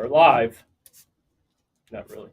We're live. Not really.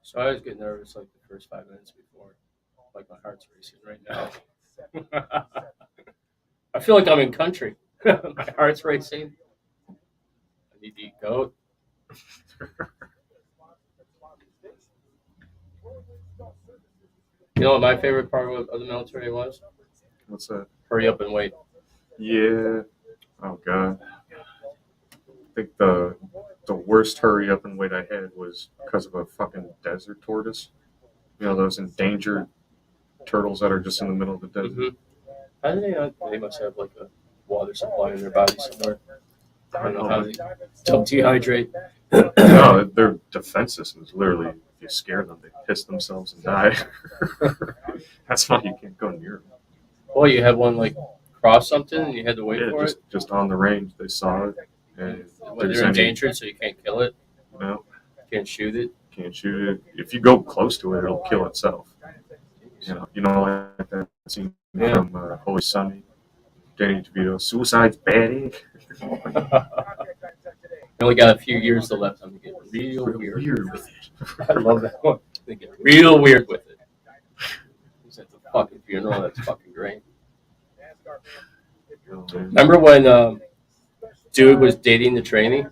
So I always get nervous like the first 5 minutes before. Like my heart's racing right now. I feel like I'm in country. My heart's racing. I need to eat goat. You know what my favorite part of the military was? What's that? Hurry up and wait. Yeah. Oh God. I think the worst hurry up and wait I had was because of a fucking desert tortoise. You know those endangered turtles that are just in the middle of the desert. Mm-hmm. I think they must have like a water supply in their body somewhere. I don't know how they don't dehydrate. No, their defense system is literally, if you scare them, they piss themselves and die. That's why you can't go near them. Well, you had one like cross something and you had to wait for it. Just on the range, they saw it. And when they're endangered, so you can't kill it. No, can't shoot it. Can't shoot it. If you go close to it, it'll kill itself. You know, like that scene from Always Sunny. Danny DeVito, suicide's bad. You only got a few years left. I'm gonna get real weird with it. I love that one. They get real weird with it. He's at the fucking funeral. That's fucking great. Remember when dude was dating the trainee,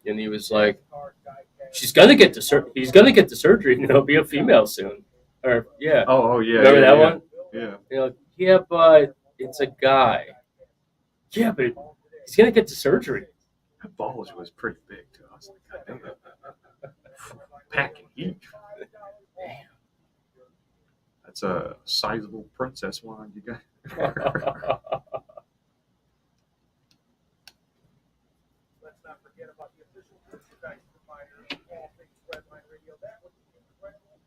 and he was like, "He's gonna get the surgery, and he'll be a female soon." Or yeah. Oh yeah. Remember that one? Yeah. You're like, yeah, but it's a guy. Yeah, but he's gonna get the surgery. That bulge was pretty big too. I was like, God damn. Packing heat. Damn. That's a sizable princess wine you got. Let's not forget about the official merchandise provider of all things Redline Radio. That would be incredible.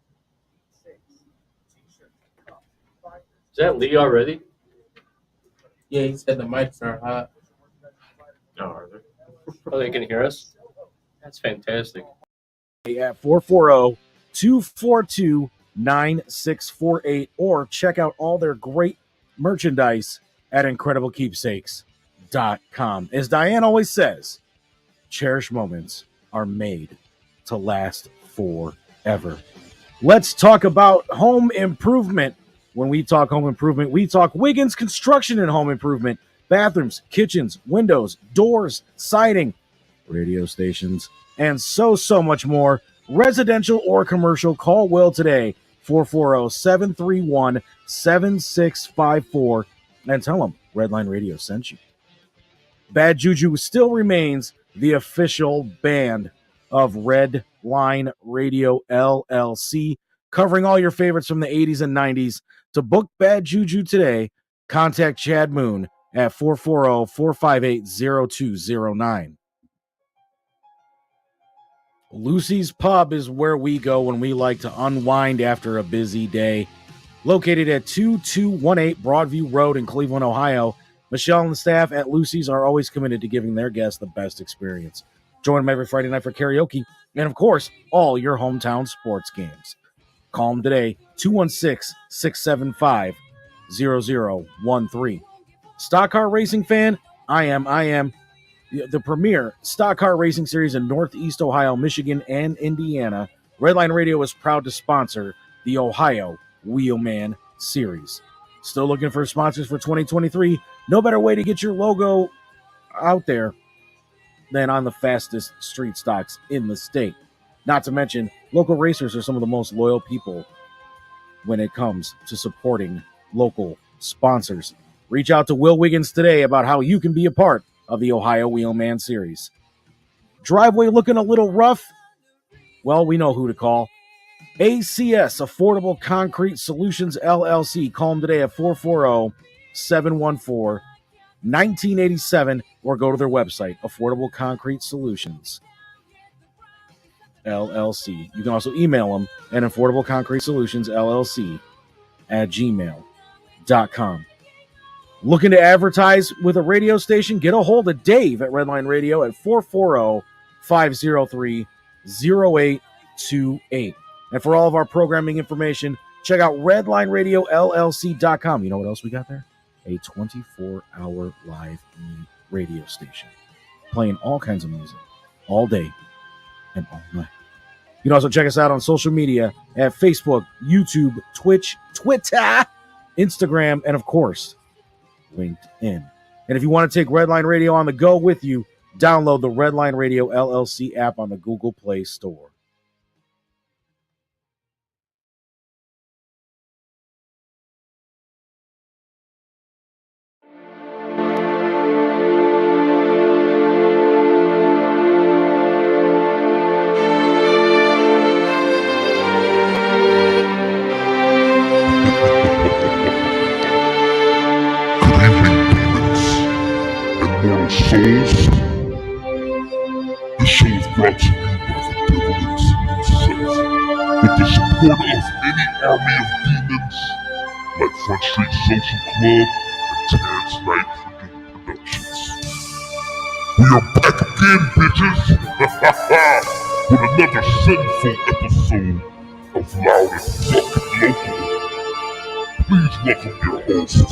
T-shirts, cups, binders. Is that Lee already? Yeah, he said the mics are hot. Oh, are they? Oh, they can hear us? That's fantastic. At 440-242-9648 or check out all their great merchandise at IncredibleKeepsakes.com. As Diane always says, cherished moments are made to last forever. Let's talk about home improvement. When we talk home improvement, we talk Wiggins Construction and Home Improvement. Bathrooms, kitchens, windows, doors, siding, radio stations, and so much more. Residential or commercial, call Will today, 440-731-7654, and tell him Redline Radio sent you. Bad Juju still remains the official band of Redline Radio LLC, covering all your favorites from the 80s and 90s. To book Bad Juju today, contact Chad Moon at 440-458-0209. Lucy's Pub is where we go when we like to unwind after a busy day. Located at 2218 Broadview Road in Cleveland, Ohio, Michelle and the staff at Lucy's are always committed to giving their guests the best experience. Join them every Friday night for karaoke and, of course, all your hometown sports games. Call them today, 216-675-0013. Stock car racing fan? I am. The premier stock car racing series in Northeast Ohio, Michigan, and Indiana. Redline Radio is proud to sponsor the Ohio Wheelman Series. Still looking for sponsors for 2023? No better way to get your logo out there than on the fastest street stocks in the state. Not to mention, local racers are some of the most loyal people when it comes to supporting local sponsors. Reach out to Will Wiggins today about how you can be a part of the Ohio Wheelman Series. Driveway looking a little rough? Well, we know who to call. ACS, Affordable Concrete Solutions LLC. Call them today at 440-714-1987 or go to their website, Affordable Concrete Solutions LLC. You can also email them at Affordable Concrete Solutions LLC at gmail.com. Looking to advertise with a radio station? Get a hold of Dave at Redline Radio at 440-503-0828. And for all of our programming information, check out redlineradiolllc.com. You know what else we got there? A 24-hour live radio station playing all kinds of music all day and all night. You can also check us out on social media at Facebook, YouTube, Twitch, Twitter, Instagram, and of course, LinkedIn. And if you want to take Redline Radio on the go with you, download the Redline Radio LLC app on the Google Play Store. Souls. This show is brought to you by the Devil himself, with the support of any army of demons like Front Street Social Club and Tad's Night Productions. We are back again, bitches, with another sinful episode of Loud and Fucking Local. Please welcome your host of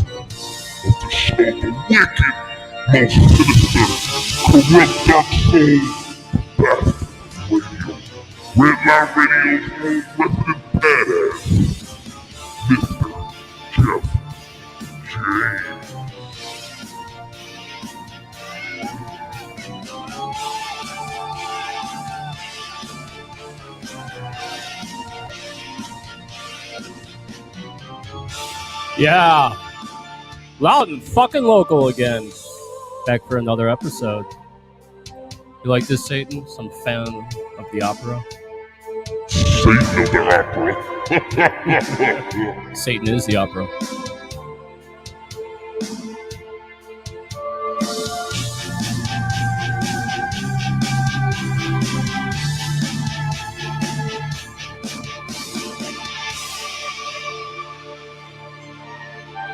the show, the wicked, most sinister, corrupt dark soul, Beth Radio. Redline Radio's own resident badass, Mr. Jeff James. Yeah. Loud and fucking local again. Back for another episode. You like this, Satan? Some fan of the opera? Satan of the opera. Satan is the opera.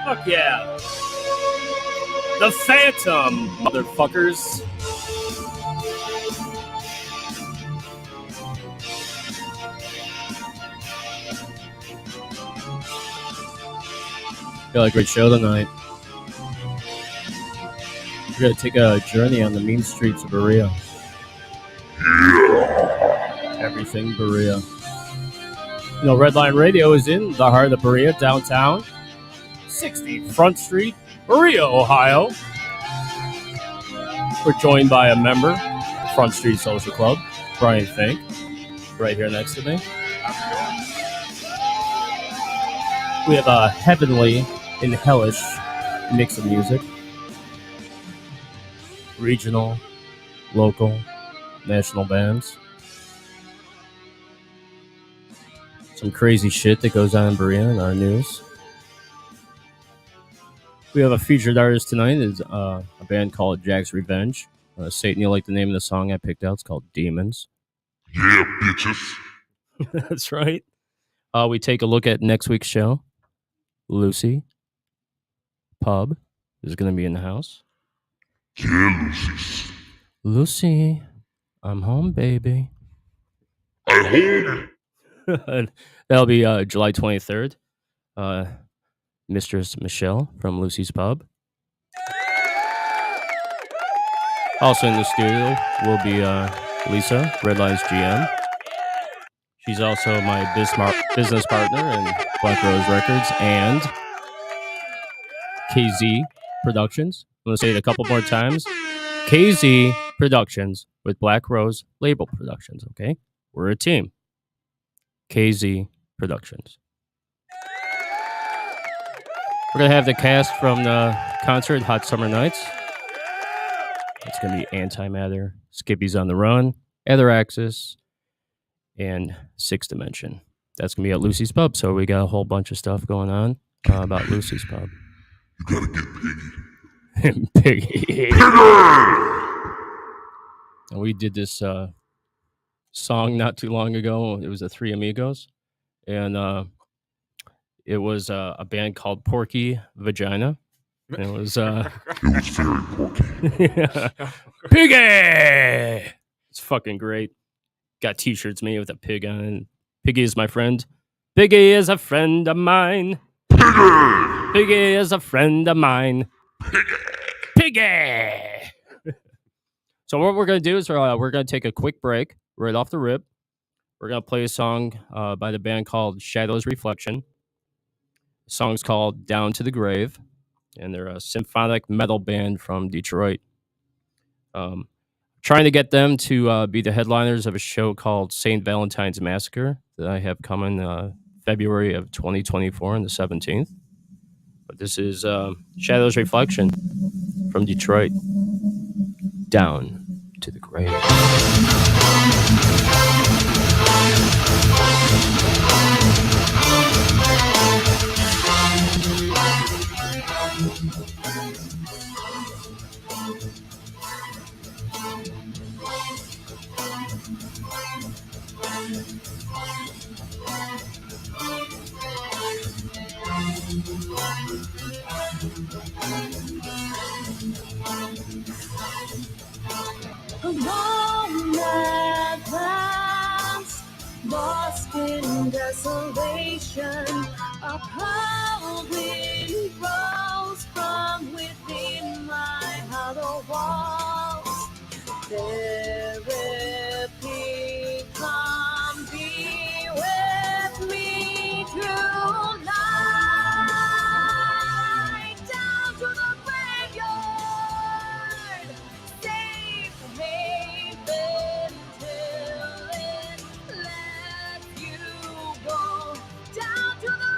Fuck yeah. The Phantom, motherfuckers. Got a great show tonight. We're gonna take a journey on the mean streets of Berea. Everything Berea. You know, Redline Radio is in the heart of Berea, downtown. 60 Front Street, Berea, Ohio. We're joined by a member, Front Street Social Club, Brian Fink, right here next to me. We have a heavenly and hellish mix of music. Regional, local, national bands. Some crazy shit that goes on in Berea in our news. We have a featured artist tonight. Is a band called Jack's Revenge. Satan, you like the name of the song I picked out? It's called Demons. Yeah, bitches. That's right. We take a look at next week's show. Lucy Pub is going to be in the house. Yeah, Lucy's. Lucy, I'm home, baby. I home. That'll be July 23rd. Mistress Michelle from Lucy's Pub. Also in the studio will be Lisa, Redline's GM. She's also my business partner in Black Rose Records and KZ Productions. I'm going to say it a couple more times. KZ Productions with Black Rose Label Productions, okay? We're a team. KZ Productions. We're going to have the cast from the concert, Hot Summer Nights. It's going to be Antimatter, Skippy's on the Run, Other Axis, and Sixth Dimension. That's gonna be at Lucy's Pub. So we got a whole bunch of stuff going on about Lucy's Pub. You gotta get Piggy. Piggy. And we did this song not too long ago. It was the Three Amigos, and it was a band called Porky Vagina. And it was It was very porky. Piggy. It's fucking great. Got T-shirts made with a pig on it. Piggy is my friend. Piggy is a friend of mine. Piggy is a friend of mine. Piggy. So what we're gonna do is we're gonna take a quick break right off the rip. We're gonna play a song by the band called Shadows Reflection. The song's called Down to the Grave, and they're a symphonic metal band from Detroit. Trying to get them to be the headliners of a show called St. Valentine's Massacre that I have coming February of 2024 on the 17th. But this is Shadows Reflection from Detroit. Down to the grave. A moment passed, lost in desolation. A cold wind rose from within my hollow walls. Therapy, come be with me tonight. Down to the graveyard, safe haven till it lets you go. Down to the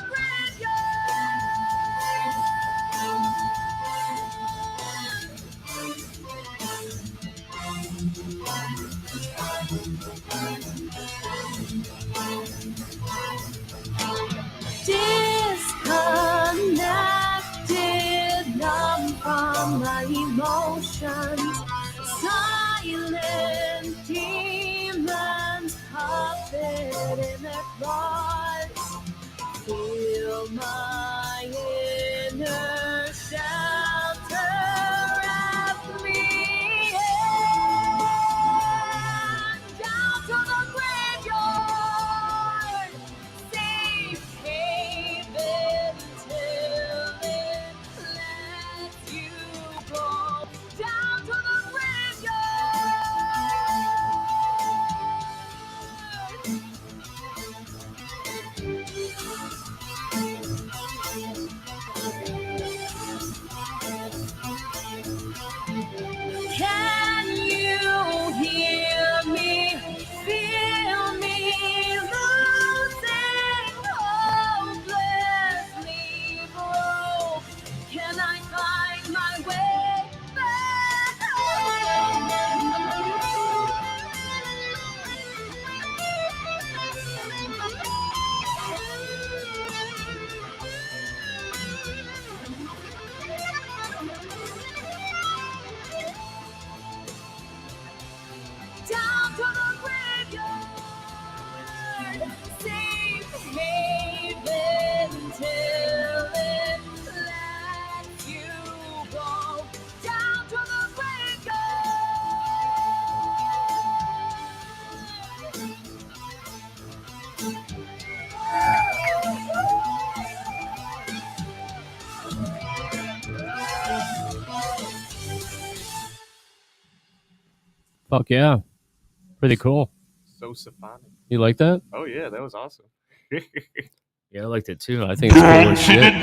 disconnected, numb from my emotions, silent demons puppet in their claws. Feel my inner shelter wrap me in. Down to the graveyard, safe haven till it lets you go. Down to the Can you hear me? Feel me losing, hopelessly broke. Can I find my way back down to the graveyard, safe haven till it lets you go. Down to the Fuck yeah. Pretty cool. So symphonic. You like that? Oh yeah, that was awesome. Yeah, I liked it too. I think it's cool as shit.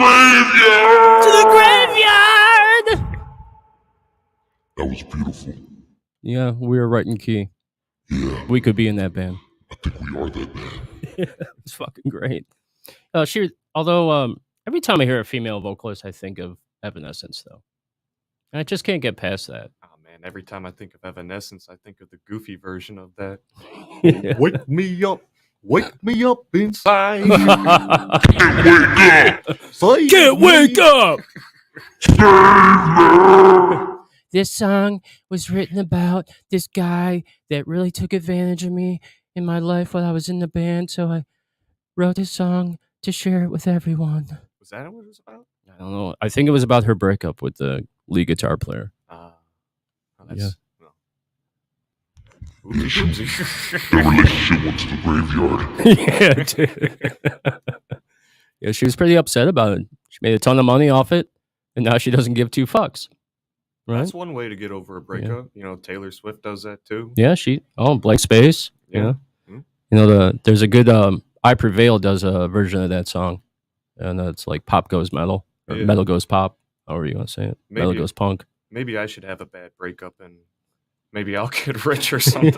That was beautiful. Yeah, we were right in key. Yeah, We could be in that band. I think we are that band. It's fucking great. Although every time I hear a female vocalist, I think of Evanescence, though. I just can't get past that. Oh man, every time I think of Evanescence, I think of the goofy version of that. Yeah. Wake me up Wake me up inside. Can't wake up. This song was written about this guy that really took advantage of me in my life while I was in the band. So I wrote this song to share it with everyone. Was that what it was about? I don't know. I think it was about her breakup with the lead guitar player. That's, well. Their relationship went to the graveyard. Yeah, dude. Yeah, she was pretty upset about it. She made a ton of money off it, and now she doesn't give two fucks. Right? That's one way to get over a breakup. You know, Taylor Swift does that too. Yeah, Blank Space. Yeah. You know, there's a good I Prevail does a version of that song, and it's like pop goes metal, or Yeah. metal goes pop, however you want to say it. Metal Maybe- goes punk. Maybe I should have a bad breakup and maybe I'll get rich or something.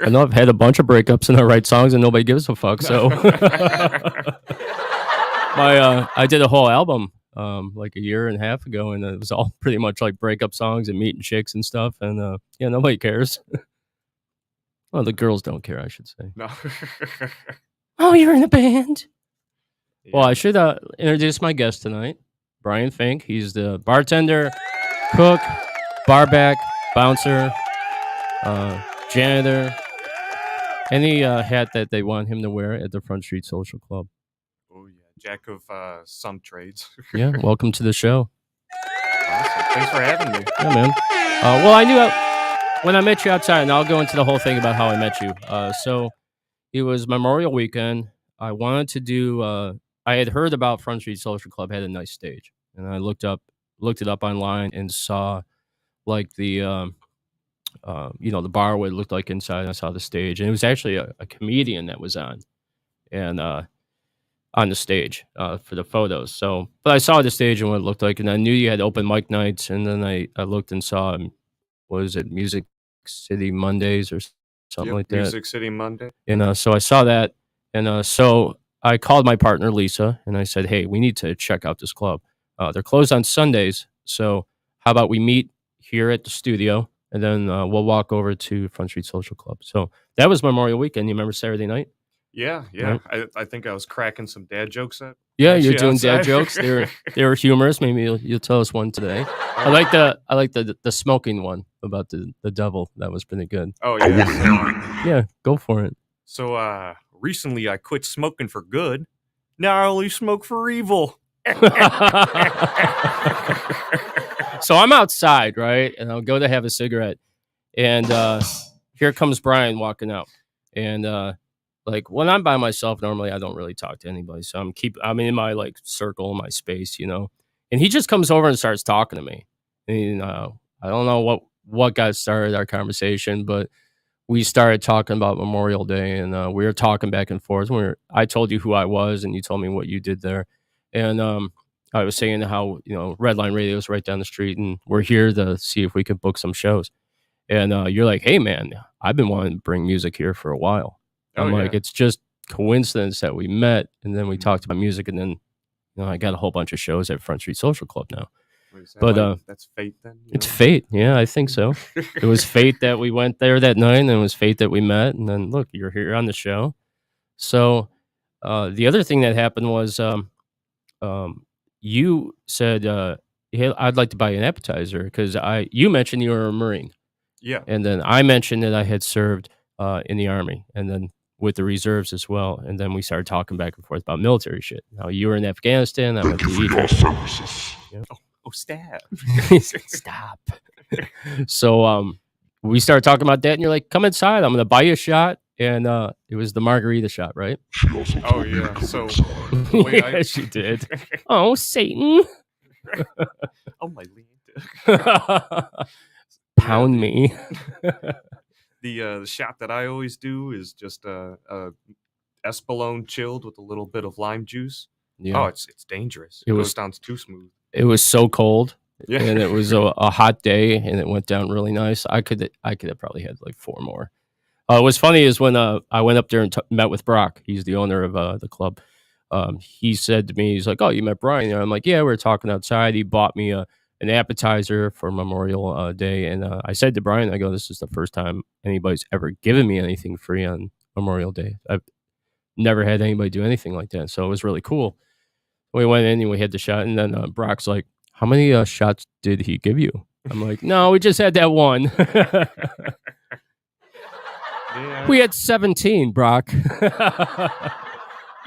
I know I've had a bunch of breakups and I write songs and nobody gives a fuck. So I did a whole album like a year and a half ago, and it was all pretty much like breakup songs and meeting chicks and stuff. And yeah, nobody cares. Well, the girls don't care, I should say. No. Oh, you're in a band. Well, Yeah. I should introduce my guest tonight, Brian Fink. He's the bartender, cook, barback, bouncer, janitor, any hat that they want him to wear at the Front Street Social Club. Oh yeah, jack of some trades. Yeah, welcome to the show. Awesome. Thanks for having me. Yeah, man. Well, I knew when I met you outside, and I'll go into the whole thing about how I met you. So it was Memorial Weekend. I wanted to do. I had heard about Front Street Social Club had a nice stage, and I looked it up online and saw like the the bar, what it looked like inside. I saw the stage, and it was actually a comedian that was on, and on the stage for the photos. So, but I saw the stage and what it looked like, and I knew you had open mic nights, and then I looked and saw, what was it, Music City Mondays or something Yep, like that. Music City Monday. And so I saw that, and so I called my partner Lisa, and I said, "Hey, we need to check out this club. They're closed on Sundays, so how about we meet here at the studio, and then we'll walk over to Front Street Social Club." So that was Memorial Weekend. You remember Saturday night? Yeah. I think I was cracking some dad jokes at. Yeah, Actually, you're doing dad outside. jokes. They were humorous. Maybe you'll tell us one today. I like the smoking one about the devil. That was pretty good. Oh I yeah. want to hear it. Yeah, go for it. So recently I quit smoking for good. Now I only smoke for evil. So I'm outside, right? And I'll go to have a cigarette. And here comes Brian walking out. And like when I'm by myself, normally I don't really talk to anybody. So I'm in my like circle, my space, you know. And he just comes over and starts talking to me. And I don't know what got started our conversation, but we started talking about Memorial Day, and we were talking back and forth. I told you who I was, and you told me what you did there. And I was saying how, Redline Radio is right down the street, and we're here to see if we could book some shows. And you're like, "Hey, man, I've been wanting to bring music here for a while." I'm like, "It's just coincidence that we met, and then we talked about music, and then I got a whole bunch of shows at Front Street Social Club now." What is that, But, like, that's fate then. you It's know? fate. Yeah, I think so. It was fate that we went there that night, and it was fate that we met. And then look, you're here on the show. So the other thing that happened was you said, "Hey, I'd like to buy an appetizer," because you mentioned you were a Marine, Yeah. and then I mentioned that I had served in the Army, and then with the reserves as well. And then we started talking back and forth about military shit. Now you were in Afghanistan. I went Thank to you for your Egypt. services. Oh, stab. Stop. So we started talking about that, and you're like, "Come inside. I'm gonna buy you a shot." And it was the margarita shot, right? She also Oh, told me to yeah, come so- inside. The way I- Yes, you did. Oh, Satan. Oh my lead. Pound me. The shot that I always do is just a Espolone chilled with a little bit of lime juice. Yeah. Oh, it's dangerous. It It was- goes down too smooth. It was so cold, Yeah. and it was a hot day, and it went down really nice. I could have probably had like 4 more. What's funny is when I went up there and met with Brock. He's the owner of the club. He said to me, he's like, "Oh, you met Brian?" And I'm like, "Yeah, we were talking outside. He bought me an appetizer for Memorial Day." And I said to Brian, I go, "This is the first time anybody's ever given me anything free on Memorial Day. never had anybody do anything like that. So it was really cool. We went in and we had the shot, and then Brock's like, "How many shots did he give you?" I'm like, "No, we just had that one." Yeah. We had 17, Brock.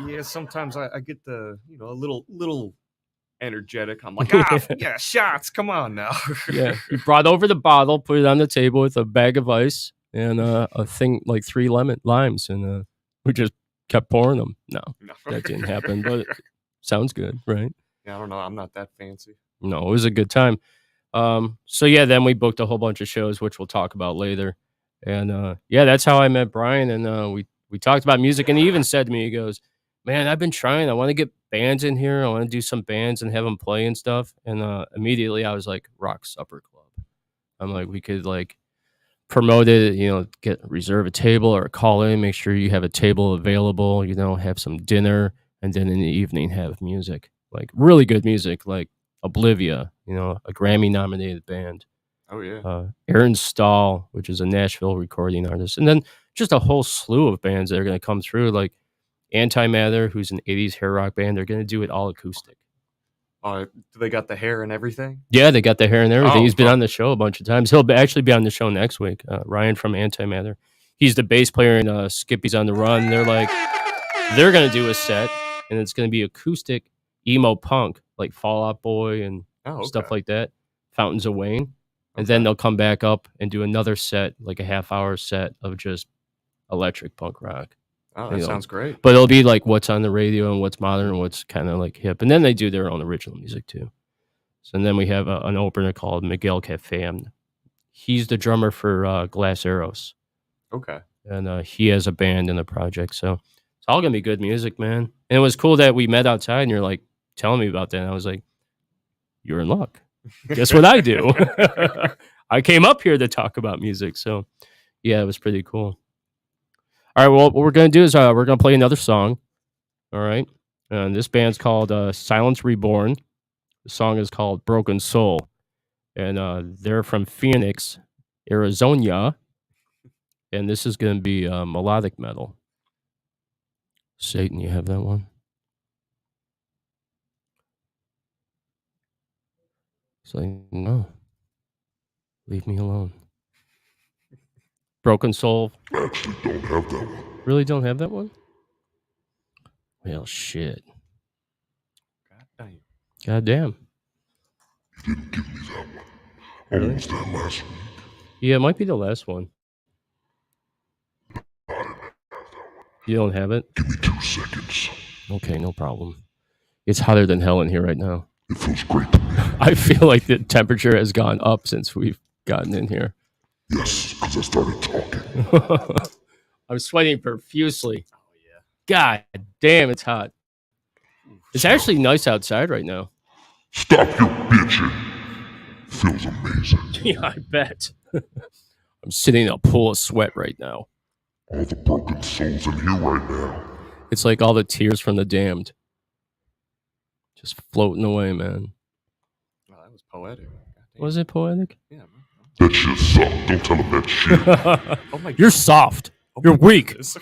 Yeah, sometimes I get the, a little energetic. I'm like, yeah, shots. Come on now. Yeah, he brought over the bottle, put it on the table with a bag of ice and a thing like 3 limes, and we just kept pouring them. No, No. that didn't happen, but sounds good, right? Yeah, I don't know. I'm not that fancy. No, it was a good time. So yeah, then we booked a whole bunch of shows, which we'll talk about later. And yeah, that's how I met Brian. And we talked about music, and he even said to me, he goes, "Man, I've been trying. I want to get bands in here. I want to do some bands and have them play and stuff." And immediately I was like, Rock Supper Club. I'm like, we could like promote it, reserve a table or call in, make sure you have a table available, have some dinner, and then in the evening have music, like really good music, like Oblivia, a Grammy nominated band. Oh yeah. Aaron Stahl, which is a Nashville recording artist, and then just a whole slew of bands that are going to come through, like Antimatter, who's an 80s hair rock band. They're going to do it all acoustic. Do they got the hair and everything? Yeah, they got the hair and everything. Oh, He's been fuck. on the show a bunch of times. He'll actually be on the show next week. Ryan from Antimatter. He's the bass player in Skippy's on the Run. They're going to do a set, and it's going to be acoustic emo punk, like Fall Out Boy and stuff like that, Fountains of Wayne. And then they'll come back up and do another set, like a half-hour set of just electric punk rock. Oh, that sounds great. But it'll be like what's on the radio and what's modern and what's kind of like hip. And then they do their own original music too. So and then we have an opener called Miguel Cafe. He's the drummer for Glass Arrows. Okay. And he has a band in the project. So it's all going to be good music, man. And it was cool that we met outside and you're like telling me about that. And I was like, you're in luck. Guess what I do? I came up here to talk about music. So yeah, it was pretty cool. All right, well, what we're going to do is we're going to play another song. All right. And this band's called Silence Reborn. The song is called Broken Soul. And they're from Phoenix, Arizona. And this is going to be melodic metal. Satan, you have that one? It's like, no. Leave me alone. Broken Soul. Actually, don't have that one. Really don't have that one? Well, shit. God damn. You didn't give me that one. Really? Was that last week? Yeah, it might be the last one. You don't have it? Give me 2 seconds. Okay, no problem. It's hotter than hell in here right now. It feels great to me. I feel like the temperature has gone up since we've gotten in here. Yes, because I started talking. I'm sweating profusely. Oh, yeah. God damn, it's hot. It's actually nice outside right now. Stop your bitching. Feels amazing. Yeah, I bet. I'm sitting in a pool of sweat right now. All the broken souls in here right now. It's like all the tears from the damned. Just floating away, man. Well, that was poetic. Was it poetic? Yeah. That shit sucked. Don't tell him that shit. Oh my You're soft. You're weak. goodness.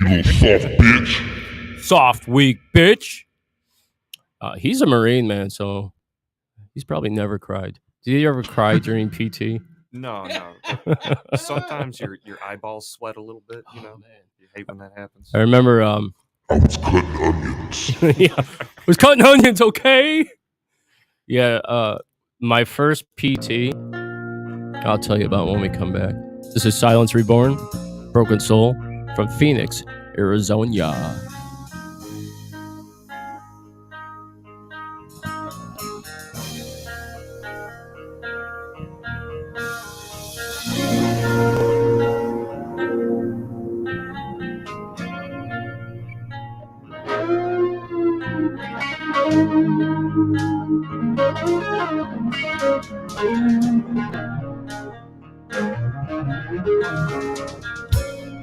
You little soft bitch. Soft, weak bitch. He's a Marine, man, so he's probably never cried. Did you ever cry during PT? No. Sometimes your eyeballs sweat a little bit, you know. You hate when that happens. I remember I was cutting onions. yeah. Was cutting onions, okay? Yeah, my first PT, I'll tell you about when we come back. This is Silence Reborn, Broken Soul, from Phoenix, Arizona.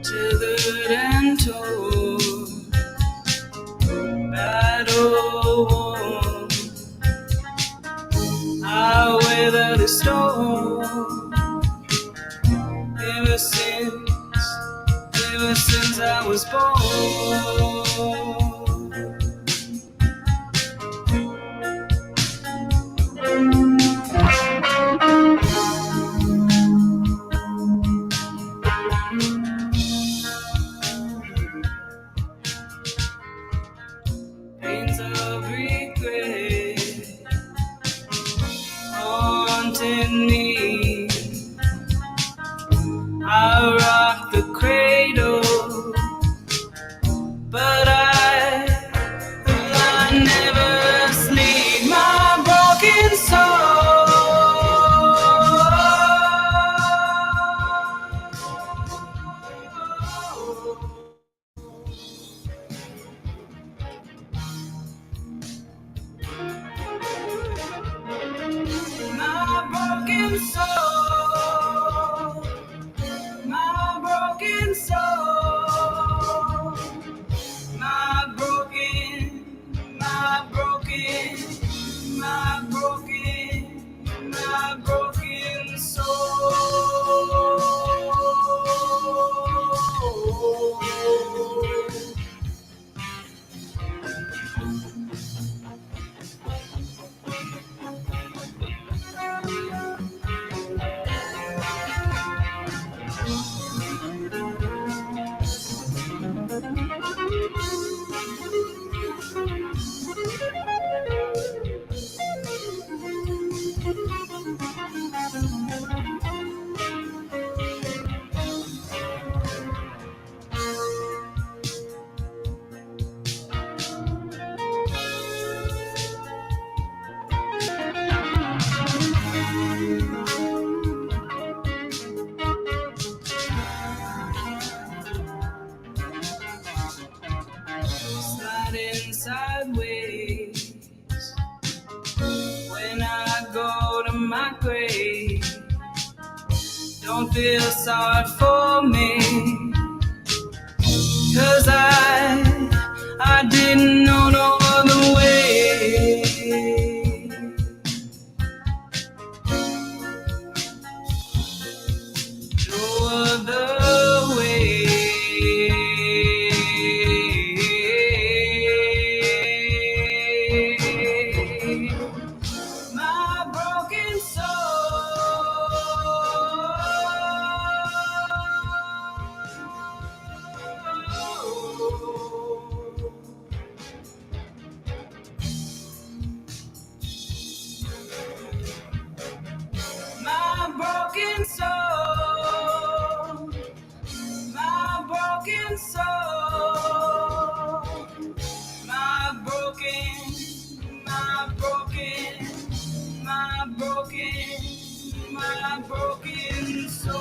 Tethered and told, battle worn, I weather the storm. Ever since I was born. Chains of regret haunting me. I rock the cradle, but I never sleep. My broken soul, my broken soul, my broken, my broken, my broken, my broken soul. Sliding sideways when I go to my grave. Don't feel sorry for me, 'cause I didn't know no other way. No other way. My broken soul. My broken soul, my broken soul, my broken, my broken, my broken, my broken soul.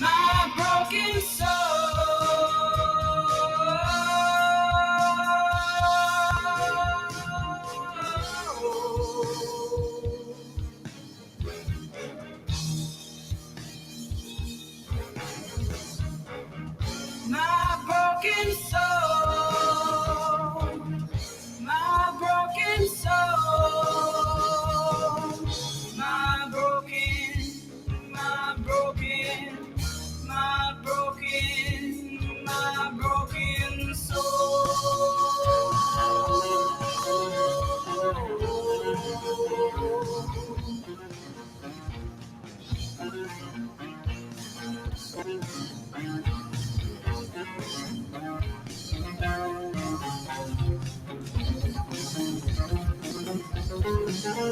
My broken soul. My broken soul, my broken soul, my broken, my broken, my broken, my broken soul.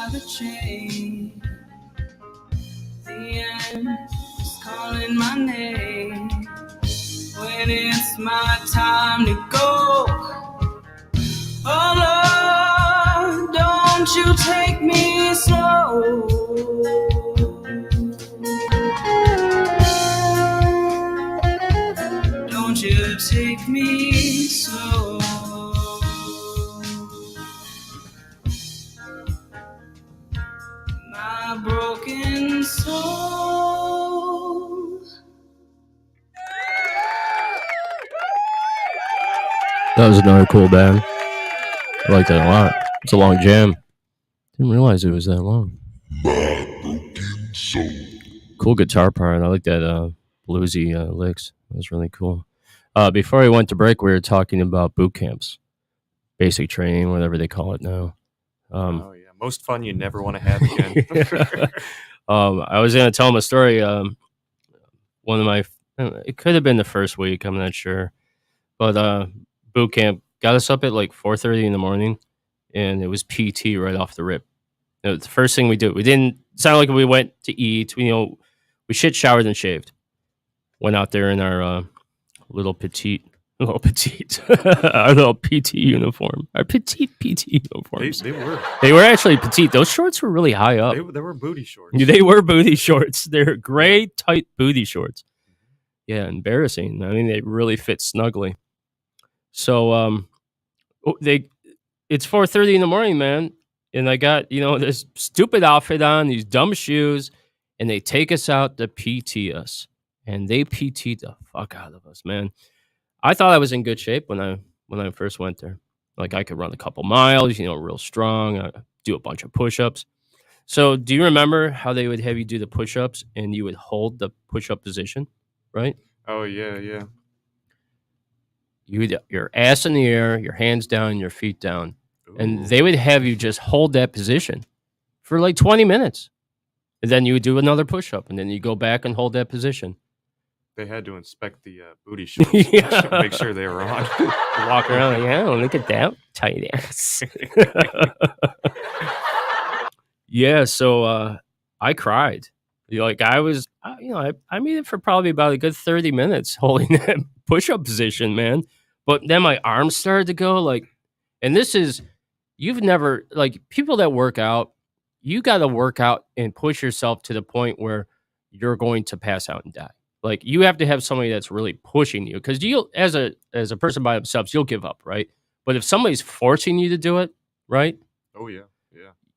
by the chain. The end is calling my name. When it's my time to go, oh Lord, don't you take me slow. Don't you take me slow. My broken soul. That was another cool band. I like that a lot. It's a long jam. Didn't realize it was that long. My broken soul. Cool guitar part. I like that bluesy licks. That was really cool. Before we went to break, we were talking about boot camps, basic training, whatever they call it now. Oh yeah, most fun you never want to have again. I was going to tell him a story. One of my, it could have been the first week, I'm not sure, but boot camp got us up at like 4:30 in the morning, and it was PT right off the rip. You know, the first thing we did, we didn't sound like we went to eat. We shit showered and shaved. Went out there in our little petite, our little PT uniform, our petite PT uniforms. they were They were actually petite. Those shorts were really high up. they were booty shorts. They were booty shorts. They're gray, tight booty shorts. Yeah, embarrassing. I mean, they really fit snugly. So it's 4:30 in the morning, man, and I got this stupid outfit on, these dumb shoes, and they take us out to PT us, and they PT'd the fuck out of us, man. I thought I was in good shape when I first went there. Like I could run a couple miles, real strong, do a bunch of push-ups. So do you remember how they would have you do the push-ups and you would hold the push-up position, right? Oh yeah. You would your ass in the air, your hands down, your feet down, and Ooh. they would have you just hold that position for like 20 minutes. And then you would do another push-up, and then you go back and hold that position. They had to inspect the booty shorts Yeah. to make sure they were on. Walk around, like, oh, look at that tight ass. Yeah, so I cried. Like I was, I made it for probably about a good 30 minutes holding that push-up position, man. But then my arms started to go like, and this is, you've never, like people that work out, you got to work out and push yourself to the point where you're going to pass out and die. Like you have to have somebody that's really pushing you, because you, as a person by themselves, you'll give up, right? But if somebody's forcing you to do it, right? Oh yeah.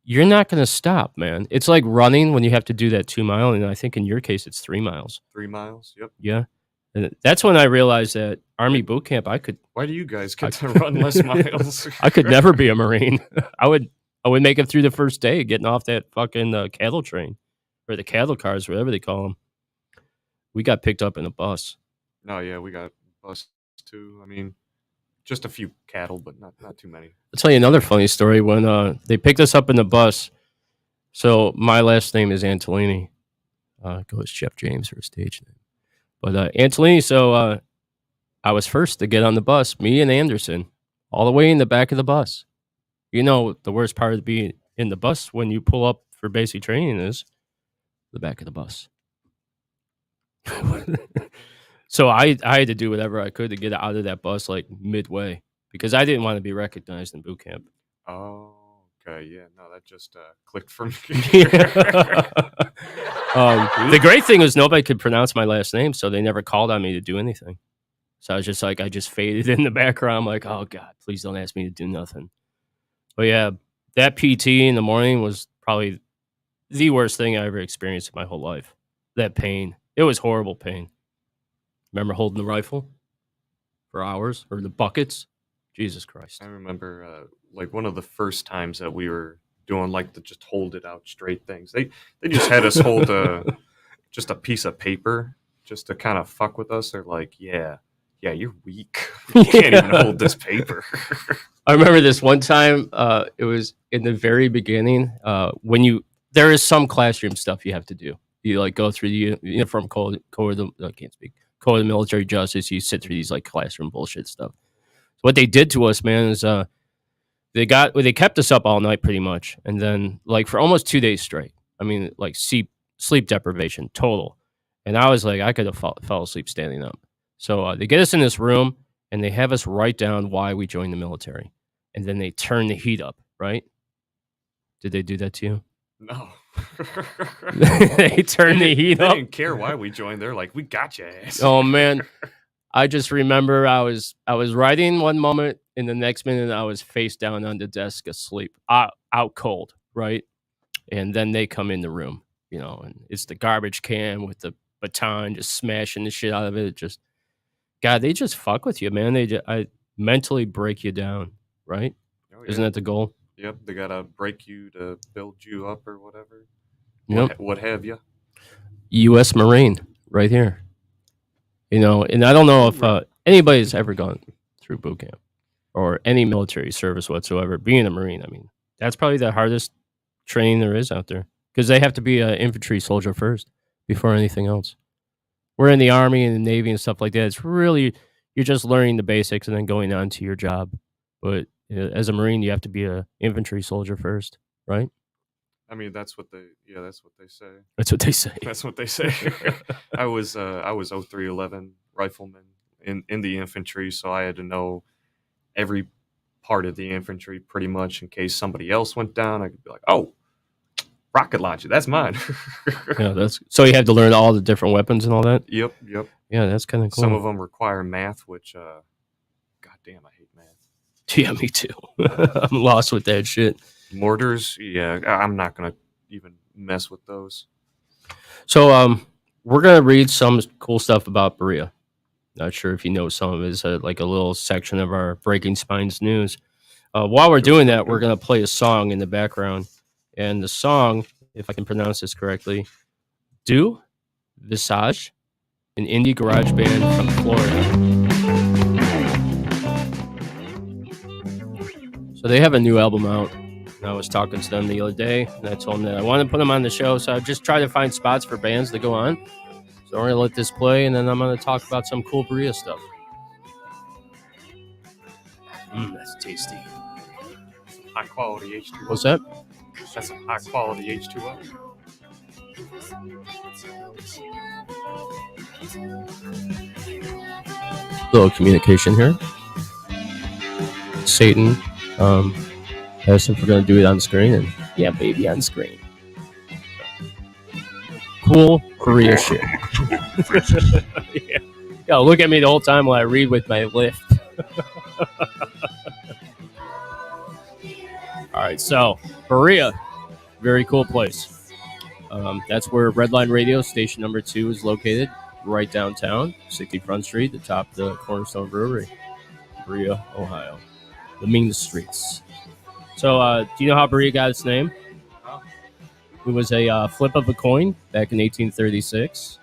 You're not going to stop, man. It's like running when you have to do that 2 mile, and I think in your case it's 3 miles. 3 miles. Yep. Yeah, and that's when I realized that Army boot camp, I could Why do you guys get to run less miles? I could never be a Marine. I would make it through the first day getting off that fucking cattle train, or the cattle cars, whatever they call them. We got picked up in a bus. No, yeah, we got bus too. I mean, just a few cattle, but not too many. I'll tell you another funny story. When they picked us up in the bus, so my last name is Antolini. Goes Jeff James for a stage name. But Antolini, so I was first to get on the bus, me and Anderson, all the way in the back of the bus. You know, the worst part of being in the bus when you pull up for basic training is the back of the bus. So I had to do whatever I could to get out of that bus like midway, because I didn't want to be recognized in boot camp. Oh, okay, yeah, no, that just clicked for me. The great thing is nobody could pronounce my last name, so they never called on me to do anything. So I was just like, I just faded in the background. I'm like, oh God, please don't ask me to do nothing. But yeah, that PT in the morning was probably the worst thing I ever experienced in my whole life. That pain. It was horrible pain. Remember holding the rifle for hours, or the buckets? Jesus Christ. I remember like one of the first times that we were doing like the just hold it out straight things. They just had us hold just a piece of paper just to kind of fuck with us. They're like, yeah, you're weak. You can't even hold this paper. I remember this one time, it was in the very beginning, there is some classroom stuff you have to do. You like go through the uniform code of the military justice. You sit through these like classroom bullshit stuff. What they did to us, man, is they kept us up all night pretty much, and then like for almost 2 days straight. I mean, like sleep deprivation total, and I was like, I could have fell asleep standing up. So they get us in this room and they have us write down why we joined the military, and then they turn the heat up. Right? Did they do that to you? No. They turn the heat They up. didn't care why we joined. They're like, we got your ass. Oh man, I just remember I was writing one moment, and the next minute I was face down on the desk asleep, out cold, right? And then they come in the room, and it's the garbage can with the baton just smashing the shit out of it. Just God, they just fuck with you, man. I mentally break you down, right? Oh, Isn't that the goal? Yep, they gotta break you to build you up or whatever. Yep. What have you? U.S. Marine, right here. And I don't know if anybody's ever gone through boot camp or any military service whatsoever. Being a Marine, I mean, that's probably the hardest training there is out there because they have to be an infantry soldier first before anything else. We're in the Army and the Navy and stuff like that. It's really, you're just learning the basics and then going on to your job. But as a Marine, you have to be an infantry soldier first, right? I mean, that's what they say. That's what they say. That's what they say. I was 0311 rifleman in the infantry, so I had to know every part of the infantry pretty much in case somebody else went down. I could be like, oh, rocket launcher, that's mine. Yeah, so you have to learn all the different weapons and all that. Yep. Yeah, that's kind of cool. Some of them require math, which, goddamn, I hate math. Yeah, me too. I'm lost with that shit. Mortars, yeah, I'm not gonna even mess with those. So, we're gonna read some cool stuff about Berea. Not sure if you know some of it. It's like a little section of our Breaking Spines news. While we're doing that, we're gonna play a song in the background, and the song, if I can pronounce this correctly, Du Visage, an indie garage band from Florida. So they have a new album out. And I was talking to them the other day, and I told them that I wanted to put them on the show, so I just try to find spots for bands to go on. So I'm going to let this play, and then I'm going to talk about some cool Berea stuff. That's tasty. High quality H2O. What's that? That's some high quality H2O. Little communication here. Satan asked if we're going to do it on screen, and yeah, baby, on screen. Cool Berea shit. Yeah. Yo, look at me the whole time while I read with my lift. All right, so Berea, very cool place. That's where Redline Radio Station number 2 is located, right downtown, 60 Front Street, the top of the Cornerstone Brewery, Berea, Ohio. The mean streets. So, do you know how Berea got its name? It was a flip of a coin back in 1836.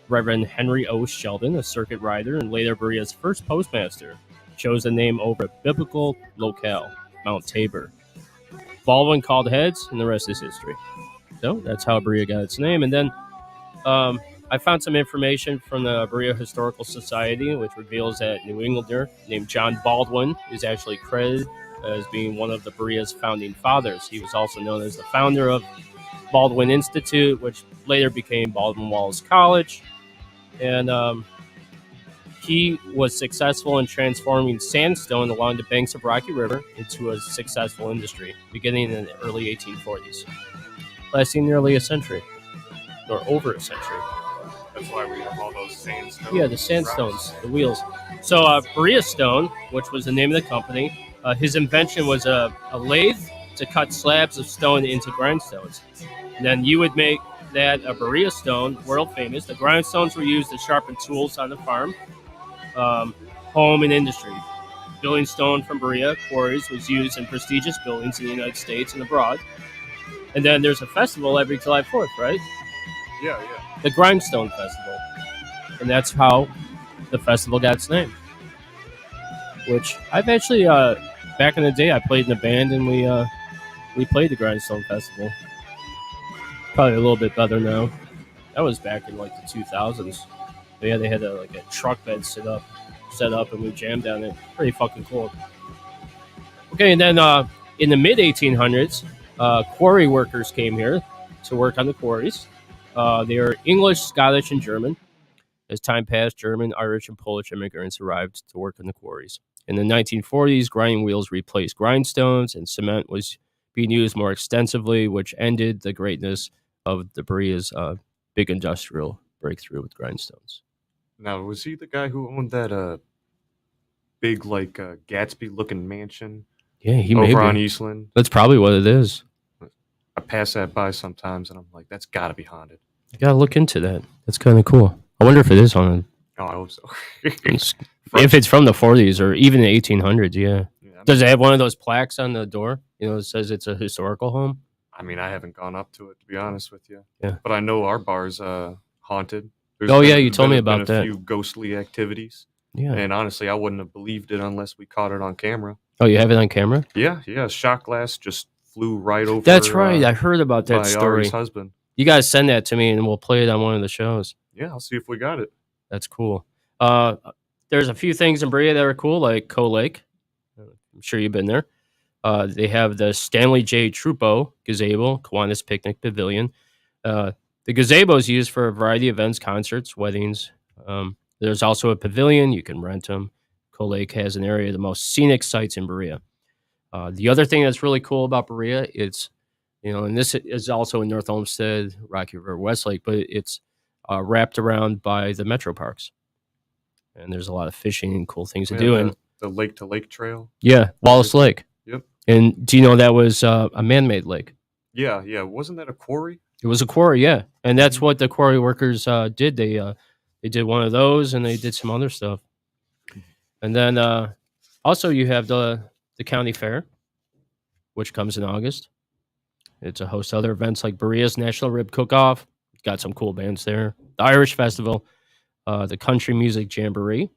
Reverend Henry O. Sheldon, a circuit rider and later Berea's first postmaster, chose the name over a biblical locale, Mount Tabor. Baldwin called heads, and the rest is history. So that's how Berea got its name. And then I found some information from the Berea Historical Society, which reveals that New Englander named John Baldwin is actually credited as being one of the Berea's founding fathers. He was also known as the founder of Baldwin Institute, which later became Baldwin Wallace College. And he was successful in transforming sandstone along the banks of Rocky River into a successful industry, beginning in the early 1840s, lasting nearly a century, or over a century. That's why we have all those sandstones. Yeah, the sandstones, the wheels. So Berea Stone, which was the name of the company, his invention was a lathe to cut slabs of stone into grindstones. And then you would make that a Berea stone, world famous. The grindstones were used to sharpen tools on the farm, home, and industry. Building stone from Berea quarries was used in prestigious buildings in the United States and abroad. And then there's a festival every July 4th, right? Yeah. The Grindstone Festival. And that's how the festival got its name. Which I've actually, back in the day, I played in a band and we played the Grindstone Festival. Probably a little bit better now. That was back in like the 2000s. But yeah, they had a truck bed set up and we jammed down it. Pretty fucking cool. Okay, and then in the mid 1800s, quarry workers came here to work on the quarries. They were English, Scottish, and German. As time passed, German, Irish, and Polish immigrants arrived to work in the quarries. In the 1940s, grinding wheels replaced grindstones, and cement was being used more extensively, which ended the greatness of the Berea's big industrial breakthrough with grindstones. Now, was he the guy who owned that big, like, Gatsby-looking mansion Yeah, he may over on be. Eastland? That's probably what it is. I pass that by sometimes, and I'm like, that's got to be haunted. You gotta look into that. That's kind of cool. I wonder if it is haunted. Oh, I hope so. If it's from the 40s or even the 1800s, yeah. Yeah, Does it have one of those plaques on the door? You know, it says it's a historical home. I mean, I haven't gone up to it, to be honest with you. Yeah. But I know our bar's haunted. Oh, yeah, you told me about been that. a few ghostly activities. Yeah. And honestly, I wouldn't have believed it unless we caught it on camera. Oh, you have it on camera? Yeah, shot glass just flew right over. That's right. I heard about that by story. Ari's husband. You guys send that to me and we'll play it on one of the shows. Yeah, I'll see if we got it. That's cool. There's a few things in Berea that are cool, like Coe Lake. I'm sure you've been there. They have the Stanley J. Trupo Gazebo, Kiwanis Picnic Pavilion. The gazebo is used for a variety of events, concerts, weddings. There's also a pavilion. You can rent them. Coe Lake has an area of the most scenic sites in Berea. The other thing that's really cool about Berea, it's, you know, and this is also in North Olmsted, Rocky River, Westlake, but it's wrapped around by the metro parks. And there's a lot of fishing and cool things to do. And the lake to lake trail. yeah, Wallace Lake. Yep. And do you know that was a man-made lake? Yeah. Wasn't that a quarry? It was a quarry, yeah. And that's what the quarry workers did. They did one of those, and they did some other stuff. And then also you have the county fair, which comes in August. It's a host other events like Berea's National Rib Cook-Off. Got some cool bands there. The Irish Festival, the Country Music Jamboree,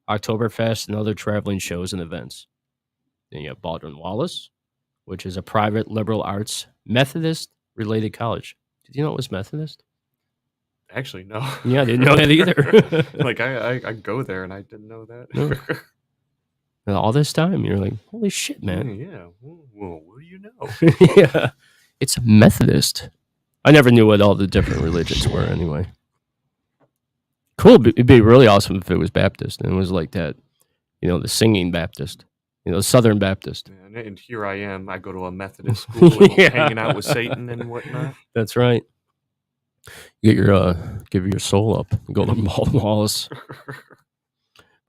Oktoberfest, and other traveling shows and events. Then you have Baldwin Wallace, which is a private liberal arts Methodist-related college. Did you know it was Methodist? Actually, no. Yeah, I didn't know that either. Like I go there and I didn't know that. No. And all this time, you're like, holy shit, man. Yeah. Well, what do you know? Yeah, it's a Methodist. I never knew what all the different religions were anyway. Cool. It'd be really awesome if it was Baptist and it was like that, you know, the singing Baptist, you know, Southern Baptist. And here I am. I go to a Methodist school and Yeah. hanging out with Satan and whatnot. That's right. You get your give your soul up. Go to Baldwin Wallace.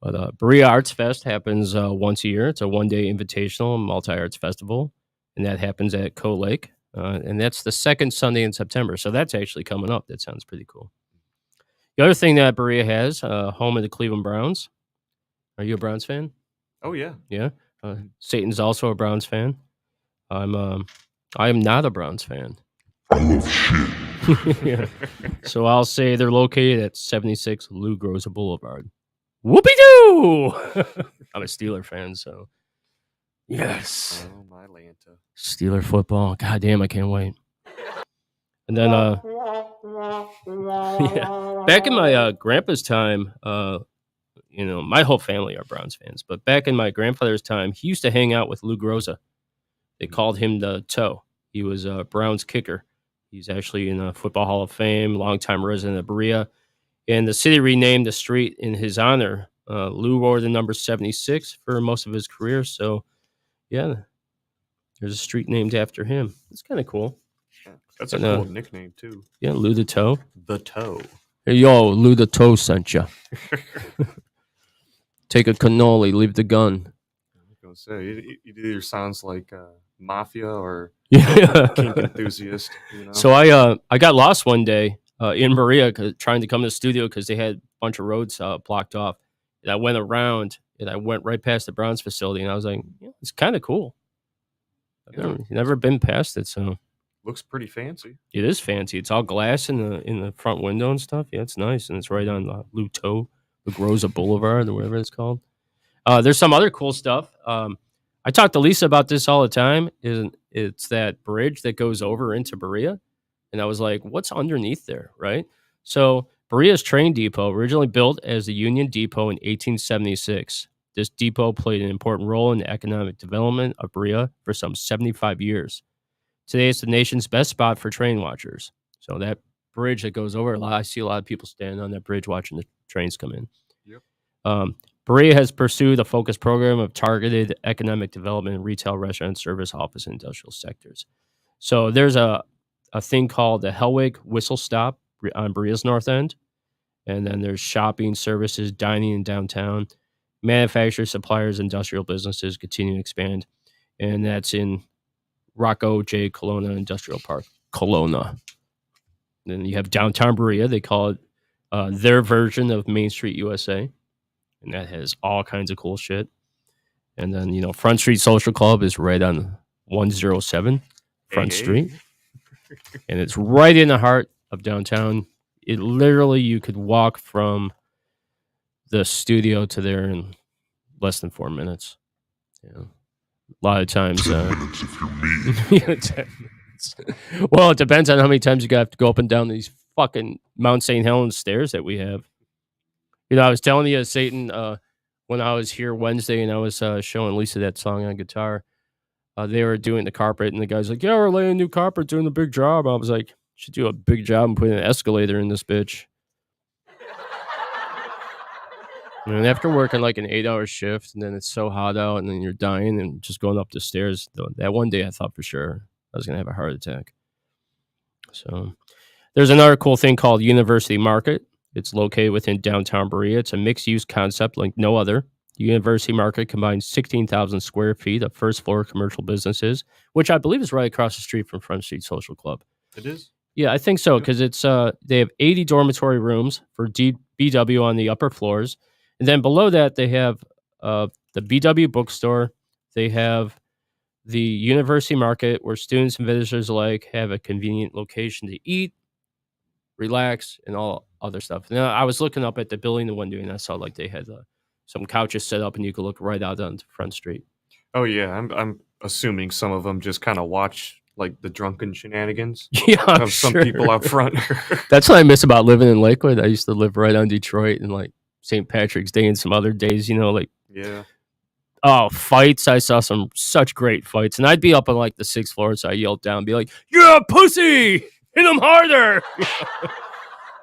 But Berea Arts Fest happens once a year. It's a 1-day invitational multi-arts festival, and that happens at Coe Lake. And that's the second Sunday in September. So that's actually coming up. That sounds pretty cool. The other thing that Berea has, home of the Cleveland Browns. Are you a Browns fan? Oh yeah. Yeah. Satan's also a Browns fan. I am not a Browns fan. I love shit. Yeah. So I'll say they're located at 76 Lou Groza Boulevard. Whoopie-doo! I'm a Steeler fan, so yes. Oh my Lanta. Steeler football. God damn, I can't wait. And then yeah. Back in my grandpa's time, you know, my whole family are Browns fans, but back in my grandfather's time, he used to hang out with Lou Groza. They called him the Toe. He was a Browns kicker. He's actually in the Football Hall of Fame, longtime resident of Berea. And the city renamed the street in his honor. Lou wore the number 76 for most of his career. So, yeah, there's a street named after him. It's kind of cool. That's a And, cool nickname too. Yeah, Lou the Toe. The Toe. Hey, yo, Lou the Toe sent you. Take a cannoli, leave the gun. I was gonna say it either sounds like mafia or Yeah. kink enthusiast. You know? So I got lost one day in Berea trying to come to the studio because they had a bunch of roads blocked off. And I went around and I went right past the Browns facility and I was like, yeah, it's kind of cool. I've never been past it, so Looks pretty fancy. it is fancy. It's all glass in the front window and stuff. Yeah, it's nice, and it's right on Lou Toe, the Groza Boulevard or whatever it's called. There's some other cool stuff. I talk to Lisa about this all the time. It's that bridge that goes over into Berea, and I was like, "What's underneath there?" Right. So Berea's train depot, originally built as the Union Depot in 1876, This depot played an important role in the economic development of Berea for some 75 years. Today, it's the nation's best spot for train watchers. So that bridge that goes over, I see a lot of people standing on that bridge watching the trains come in. Yep. Berea has pursued a focused program of targeted economic development in retail, restaurant, service, office, and industrial sectors. So there's a thing called the Hellwig Whistle Stop on Berea's north end. And then there's shopping, services, dining in downtown. Manufacturers, suppliers, industrial businesses continue to expand. And that's in Rocco J. Colonna Industrial Park, Kelowna. Then you have downtown Berea. They call it their version of Main Street USA. And that has all kinds of cool shit. And then, Front Street Social Club is right on 107 Front Street. And it's right in the heart of downtown. It literally, you could walk from the studio to there in less than 4 minutes. A lot of times. 10 minutes if you're me. 10 minutes. Well, it depends on how many times you have to go up and down these fucking Mount St. Helens stairs that we have. I was telling you, Satan, when I was here Wednesday and I was showing Lisa that song on guitar, they were doing the carpet, and the guy's like, yeah, we're laying new carpet, doing a big job. I was like, should do a big job and put an escalator in this bitch. And after working like an 8-hour shift, and then it's so hot out, and then you're dying and just going up the stairs, that one day I thought for sure I was going to have a heart attack. So there's another cool thing called University Market. It's located within downtown Berea. It's a mixed-use concept like no other. The University Market combines 16,000 square feet of first-floor commercial businesses, which I believe is right across the street from Front Street Social Club. It is? Yeah, I think so, because it's they have 80 dormitory rooms for BW on the upper floors. And then below that, they have the BW bookstore. They have the University Market, where students and visitors alike have a convenient location to eat, relax, and all other stuff. Now, I was looking up at the building the one day, and I saw like they had some couches set up, and you could look right out onto Front Street. Oh yeah, I'm assuming some of them just kind of watch like the drunken shenanigans Yeah, I'm of some sure. people out front. That's what I miss about living in Lakewood. I used to live right on Detroit and like St. Patrick's Day and some other days, like Yeah. fights. I saw some such great fights, and I'd be up on like the 6th floor, so I yelled down, be like, "You're a pussy! Hit him harder!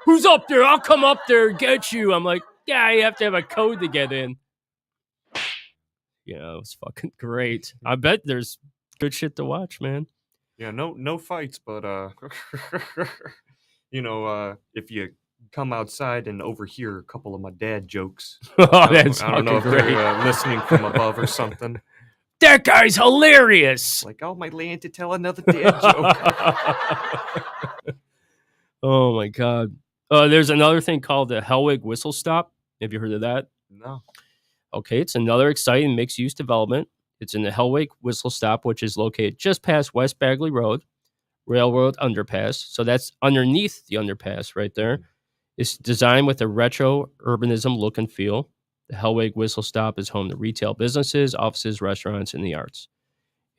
Who's up there? I'll come up there and get you." I'm like, yeah, you have to have a code to get in. It was fucking great. I bet there's good shit to watch, man. Yeah, no fights, but if you come outside and overhear a couple of my dad jokes, Oh, that's I don't know if fucking great. they're listening from above or something. That guy's hilarious. Like, oh, my land to tell another dad joke. Oh my god. There's another thing called the Hellwig Whistle Stop. Have you heard of that? No. Okay, it's another exciting mixed-use development. It's in the Hellwig Whistle Stop, which is located just past West Bagley Road, Railroad Underpass. So that's underneath the underpass right there. It's designed with a retro urbanism look and feel. The Hellwig Whistle Stop is home to retail businesses, offices, restaurants, and the arts.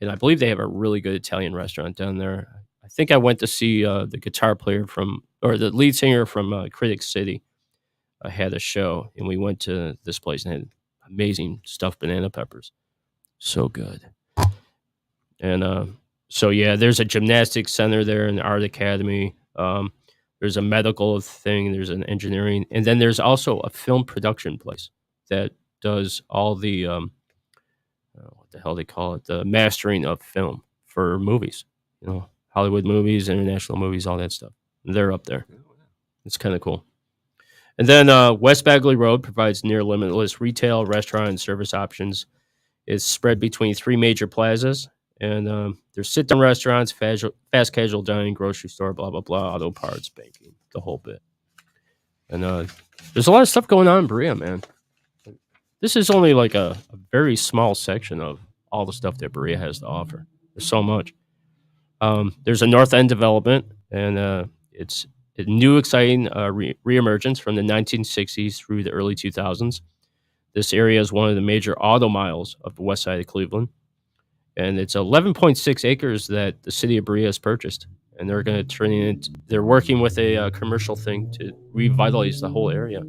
And I believe they have a really good Italian restaurant down there. I think I went to see the guitar player or the lead singer from Critic City. I had a show, and we went to this place and had amazing stuffed banana peppers. So good. And so, yeah, there's a gymnastics center there, an art academy. There's a medical thing. There's an engineering. And then there's also a film production place that does all the, what the hell they call it, the mastering of film for movies. Hollywood movies, international movies, all that stuff. They're up there. It's kind of cool. And then West Bagley Road provides near limitless retail, restaurant, and service options. It's spread between 3 major plazas. And there's sit-down restaurants, fast casual dining, grocery store, blah, blah, blah, auto parts, banking, the whole bit. And there's a lot of stuff going on in Berea, man. This is only like a very small section of all the stuff that Berea has to offer. There's so much. There's a North End development, and it's a new, exciting reemergence from the 1960s through the early 2000s. This area is one of the major auto miles of the west side of Cleveland. And it's 11.6 acres that the city of Berea has purchased. And they're going to turn it into, they're working with a commercial thing to revitalize the whole area.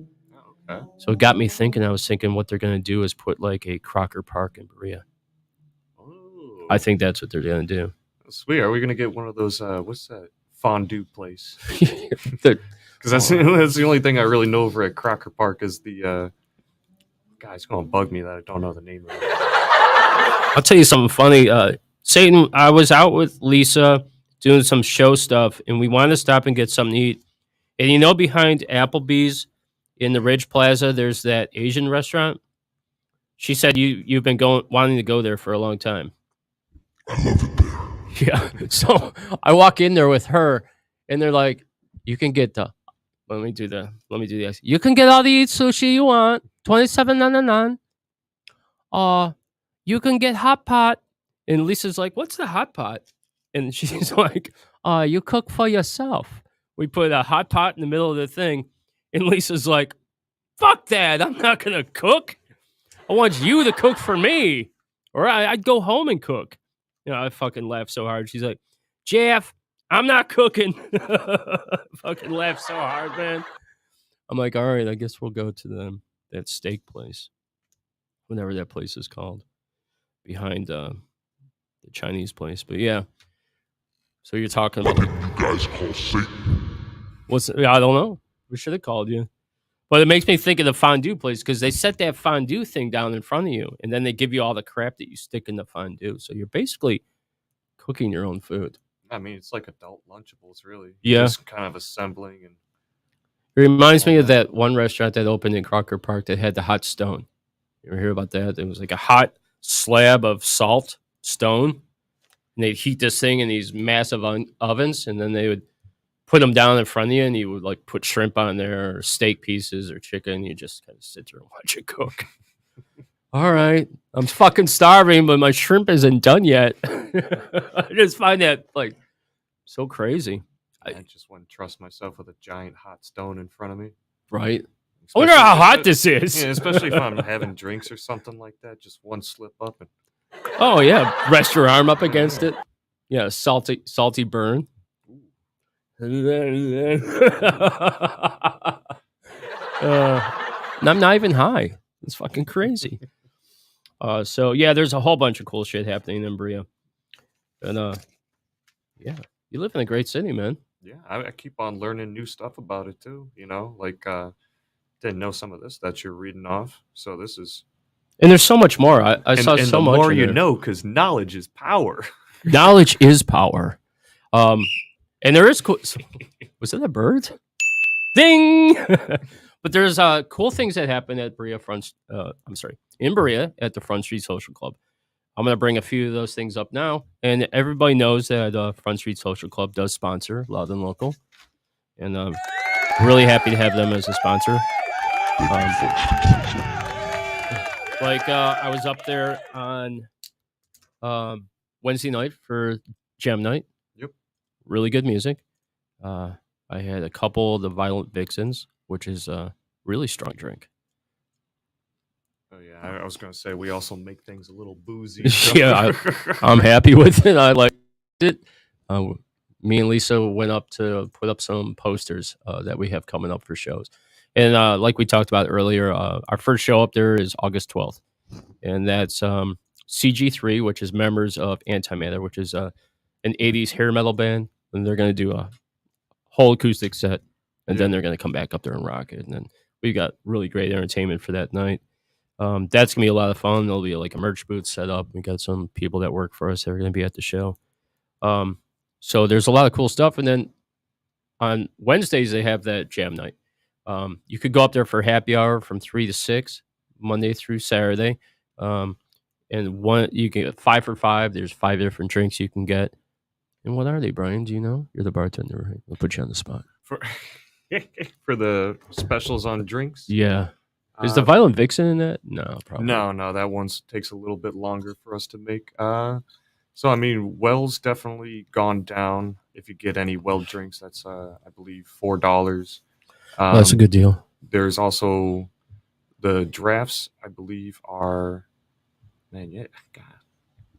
Huh? So it got me thinking. I was thinking what they're going to do is put like a Crocker Park in Berea. Oh, I think that's what they're going to do. sweet. Are we gonna get one of those? What's that fondue place? The- Because that's the only thing I really know over at Crocker Park is the. Guy's gonna bug me that I don't know the name of it. I'll tell you something funny. Satan, I was out with Lisa doing some show stuff, and we wanted to stop and get something to eat. And you know, behind Applebee's in the Ridge Plaza, there's that Asian restaurant. She said you've been wanting to go there for a long time. I love it there. Yeah. So I walk in there with her, and they're like, "You can get the." Let me do the. You can get all the sushi you want. 27.99. You can get hot pot. And Lisa's like, "What's the hot pot?" And she's like, "You cook for yourself." We put a hot pot in the middle of the thing, and Lisa's like, "Fuck that! I'm not gonna cook. I want you to cook for me, or I'd go home and cook." You know, I fucking laughed so hard. She's like, "Jeff, I'm not cooking." Fucking laughed so hard, man. I'm like, "All right, I guess we'll go to that steak place, whatever that place is called, behind the Chinese place." But yeah, so you're talking What about do you guys call Satan? I don't know. We should have called you. But it makes me think of the fondue place because they set that fondue thing down in front of you, and then they give you all the crap that you stick in the fondue. So you're basically cooking your own food. I mean, it's like adult Lunchables, really. Yeah. Just kind of assembling and. It reminds me of that one restaurant that opened in Crocker Park that had the hot stone. You ever hear about that? It was like a hot slab of salt stone, and they'd heat this thing in these massive ovens, and then they would put them down in front of you, and you would like put shrimp on there or steak pieces or chicken. You just kind of sit there and watch it cook. All right, I'm fucking starving, but my shrimp isn't done yet. I just find that like so crazy. I just wouldn't trust myself with a giant hot stone in front of me. Right. I wonder how hot this is. Yeah, especially if I'm having drinks or something like that. Just one slip up and. Oh yeah, rest your arm up against it. Yeah, salty burn. And I'm not even high. It's fucking crazy. So yeah, there's a whole bunch of cool shit happening in Berea, and yeah, you live in a great city, man. Yeah, I keep on learning new stuff about it too. You know, like didn't know some of this that you're reading off. So this is. And there's so much more. I saw so the much. more in you there. know, because knowledge is power. Knowledge is power. And there is cool. Was that a bird? Ding! But there's cool things that happen at Berea Front. In Berea at the Front Street Social Club. I'm going to bring a few of those things up now. And everybody knows that Front Street Social Club does sponsor Loud and Local. And I'm really happy to have them as a sponsor. I was up there on Wednesday night for Jam Night. Yep. Really good music. I had a couple of the Violent Vixens, which is a really strong drink. Oh yeah, I was gonna say we also make things a little boozy. Yeah, I'm happy with it. I liked it. Me and Lisa went up to put up some posters that we have coming up for shows. And like we talked about earlier, our first show up there is August 12th. And that's CG3, which is members of Antimatter, which is an 80s hair metal band. And they're going to do a whole acoustic set. And then they're going to come back up there and rock it. And then we got really great entertainment for that night. That's going to be a lot of fun. There'll be like a merch booth set up. We got some people that work for us that are going to be at the show. So there's a lot of cool stuff. And then on Wednesdays, they have that jam night. You could go up there for happy hour from 3 to 6, Monday through Saturday. And you can get 5 for $5. There's 5 different drinks you can get. And what are they, Brian? Do you know? You're the bartender, right? We'll put you on the spot. For the specials on drinks. Yeah. Is the Violent Vixen in that? No, probably. No, that one takes a little bit longer for us to make. So I mean, Well's definitely gone down. If you get any Well drinks, that's I believe $4. That's a good deal. There's also the drafts. I believe are God.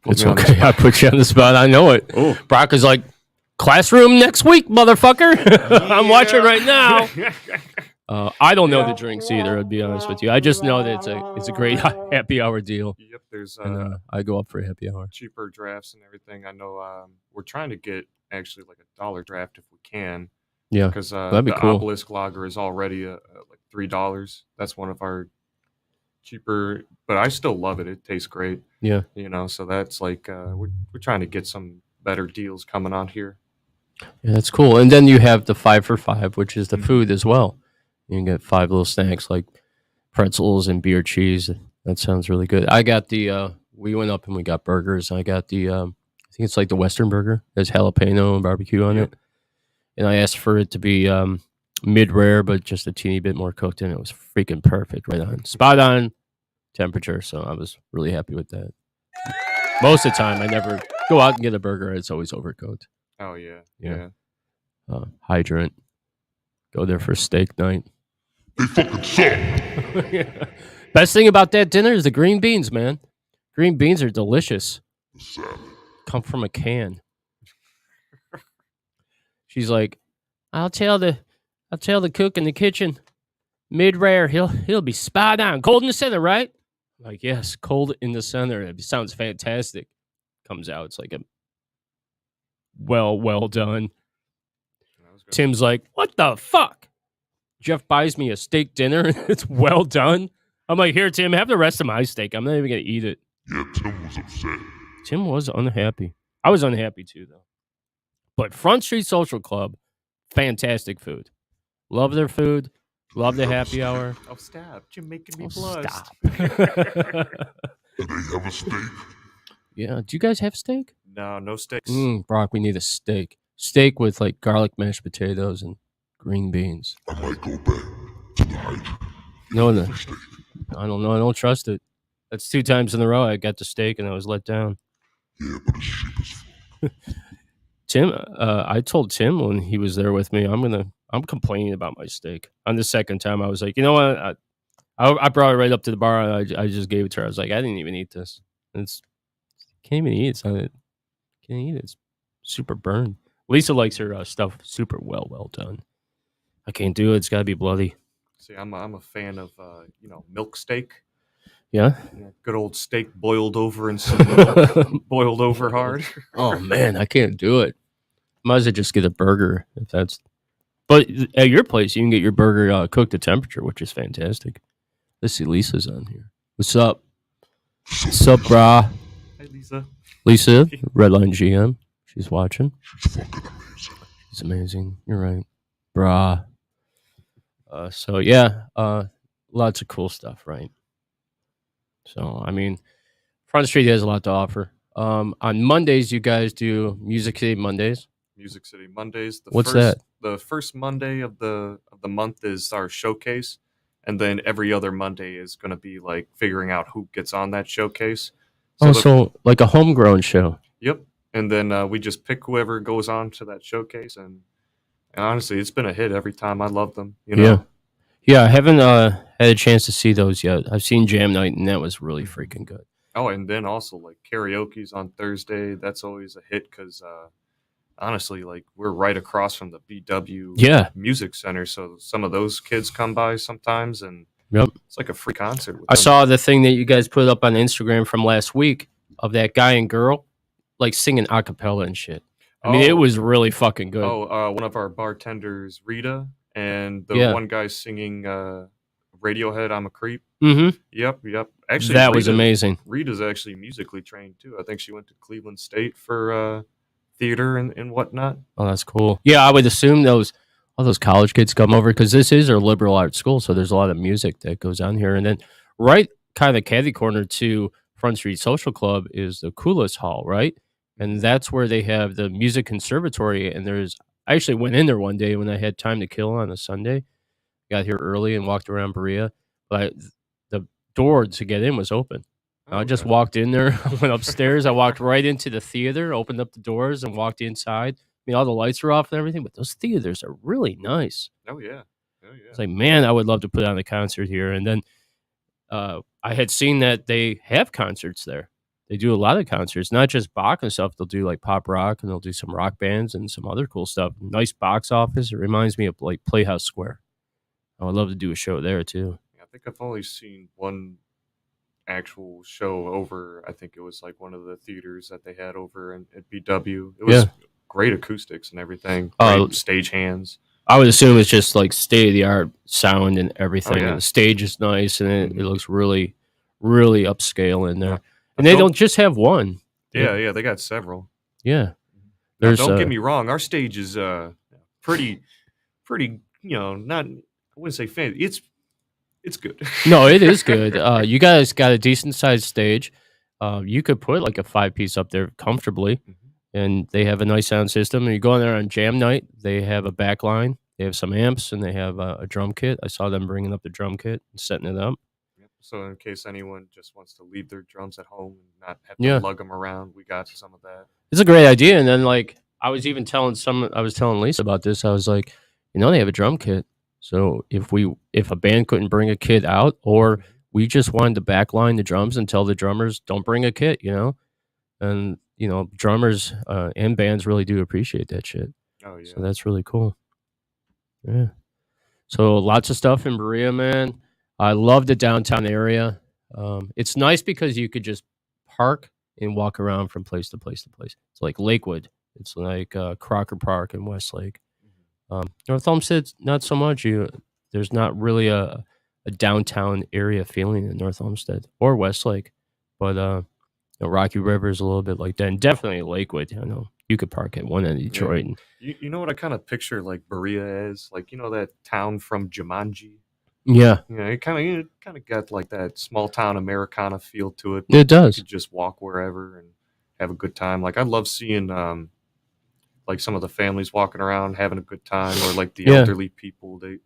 It's okay. I put you on the spot. I know it. Oh, Brock is like, classroom next week, motherfucker. I'm watching right now. I don't know Yeah. the drinks either. To be honest with you, I just know that it's a great happy hour deal, Yep, there's and I go up for a happy hour. cheaper drafts and everything. I know we're trying to get actually like a $1 draft if we can, Yeah, because that'd be the cool. Obelisk Lager is already like $3. That's one of our cheaper, but I still love it. It tastes great. Yeah. So that's like we're trying to get some better deals coming on here. Yeah, that's cool. And then you have the 5 for 5, which is the Mhm. food as well. You can get 5 little snacks like pretzels and beer cheese. That sounds really good. I got the we went up and we got burgers. I got the I think it's like the Western burger. There's jalapeno and barbecue on Yep. it. And I asked for it to be mid rare, but just a teeny bit more cooked, and it was freaking perfect, right on, spot on temperature. So I was really happy with that. Most of the time, I never go out and get a burger; it's always overcooked. Oh yeah, Yeah. Hydrant. Go there for steak night. They fucking suck. Best thing about that dinner is the green beans, man. Green beans are delicious. The salad. Come from a can. She's like, I'll tell the cook in the kitchen, mid rare. He'll be spot on. Cold in the center, right? I'm like, yes, cold in the center. It sounds fantastic. Comes out, it's like a well done. I was gonna- Tim's like, what the fuck? Jeff buys me a steak dinner and it's well done. I'm like, here, Tim, have the rest of my steak. I'm not even gonna eat it. Yeah, Tim was upset. Tim was unhappy. I was unhappy too, though. But Front Street Social Club, fantastic food. Love their food. Love the happy hour. Oh, stop! You're making me Oh, blush. stop. And they have a steak. Yeah. Do you guys have steak? No sticks. Brock, we need a steak. Steak with like garlic mashed potatoes and green beans. I might go back to the hydrant. No, no. For steak. I don't know. I don't trust it. That's 2 times in a row I got the steak and I was let down. Yeah, but it's cheap as fuck. Tim, I told Tim when he was there with me, I'm complaining about my steak. On the second time, I was like, you know what? I brought it right up to the bar and I just gave it to her. I was like, I didn't even eat this. It's can't even eat it. It's not, can't eat it. It's super burned. Lisa likes her stuff super well done. I can't do it. It's got to be bloody. See, I'm a fan of milk steak. Yeah. Good old steak boiled over in some milk, boiled over hard. Oh man, I can't do it. Might as well just get a burger if that's. But at your place, you can get your burger cooked to temperature, which is fantastic. Let's see, Lisa's on here. What's up? What's up, brah? Hey, Lisa. Lisa, Redline GM. She's watching. She's fucking amazing. She's amazing. You're right, brah. So yeah, lots of cool stuff, right? So I mean, Front Street has a lot to offer. On Mondays, you guys do Music City Mondays. Music City Mondays. What's that? The first Monday of the month is our showcase, and then every other Monday is going to be like figuring out who gets on that showcase. So like a homegrown show. Yep. And then we just pick whoever goes on to that showcase, and honestly, it's been a hit every time. I love them. Yeah. I haven't had a chance to see those yet. I've seen Jam Night, and that was really freaking good. Oh, and then also like karaoke's on Thursday. That's always a hit because honestly, like we're right across from the BW Music Center, so some of those kids come by sometimes, and it's like a free concert. I saw the thing that you guys put up on Instagram from last week of that guy and girl like singing a cappella and shit. I mean, it was really fucking good. One of our bartenders, Rita, and the one guy singing Radiohead, I'm a Creep. Mm-hmm. Yep. Actually, that was amazing. Rita's actually musically trained too. I think she went to Cleveland State for theater and whatnot. Oh, that's cool. Yeah, I would assume all those college kids come over because this is a liberal arts school, so there's a lot of music that goes on here. And then right kind of catty corner to Front Street Social Club is the Koulis Hall, right? And that's where they have the music conservatory. And I actually went in there one day when I had time to kill on a Sunday. Got here early and walked around Berea, but the door to get in was open. I just walked in there, went upstairs. I walked right into the theater, opened up the doors, and walked inside. I mean, all the lights are off and everything, but those theaters are really nice. Oh yeah. It's like, man, I would love to put on a concert here. And then I had seen that they have concerts there. They do a lot of concerts, not just Bach and stuff. They'll do like pop rock, and they'll do some rock bands and some other cool stuff. Nice box office. It reminds me of like Playhouse Square. I would love to do a show there too. I think I've only seen one actual show over. I think it was like one of the theaters that they had over at BW. It was great acoustics and everything. Great stage hands. I would assume it's just like state of the art sound and everything. yeah. And the stage is nice and it looks really, really upscale in there. Yeah. And they don't just have one. Yeah, they got several. Yeah. Now, don't get me wrong, our stage is pretty, not, I wouldn't say fancy. It's good. No, it is good. You guys got a decent sized stage. You could put like a 5-piece up there comfortably. And they have a nice sound system. And you go in there on jam night, they have a back line, they have some amps, and they have a drum kit. I saw them bringing up the drum kit and setting it up. So in case anyone just wants to leave their drums at home and not have to lug them around, we got some of that. It's a great idea. And then like I was telling Lisa about this. I was like, they have a drum kit. So if a band couldn't bring a kit out, or we just wanted to backline the drums and tell the drummers don't bring a kit, and drummers and bands really do appreciate that shit. Oh yeah. So that's really cool. Yeah. So lots of stuff in Berea, man. I love the downtown area. It's nice because you could just park and walk around from place to place to place. It's like Lakewood. It's like Crocker Park in Westlake. North Olmsted, not so much. There's not really a downtown area feeling in North Olmsted or Westlake, but Rocky River is a little bit like that, and definitely Lakewood. You could park at one end of Detroit. And, you know what I kind of picture like Berea as, like that town from Jumanji. Yeah, it kind of got like that small town Americana feel to it. It does. You could just walk wherever and have a good time. Like I love seeing like some of the families walking around having a good time, or like the elderly people. They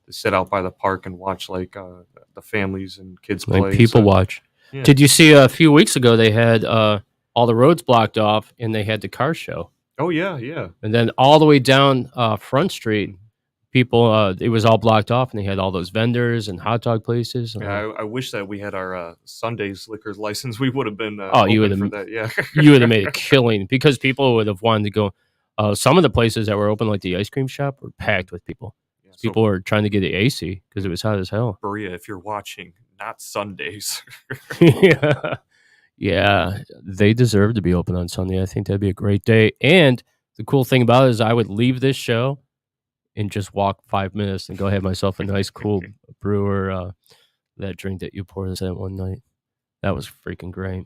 sit out by the park and watch like the families and kids play. Like people watch. Yeah. Did you see a few weeks ago they had all the roads blocked off and they had the car show? Oh yeah. And then all the way down Front Street, people it was all blocked off, and they had all those vendors and hot dog places. Yeah, I wish that we had our Sunday's liquor's license. We would have been you would have for that. Yeah, you would have made a killing, because people would have wanted to go. Some of the places that were open, like the ice cream shop, were packed with people. Yeah, people were trying to get the AC because it was hot as hell. Berea, if you're watching, not Sundays. Yeah, they deserve to be open on Sunday. I think that'd be a great day. And the cool thing about it is I would leave this show and just walk 5 minutes and go have myself a nice, cool brew or that drink that you poured us that one night. That was freaking great.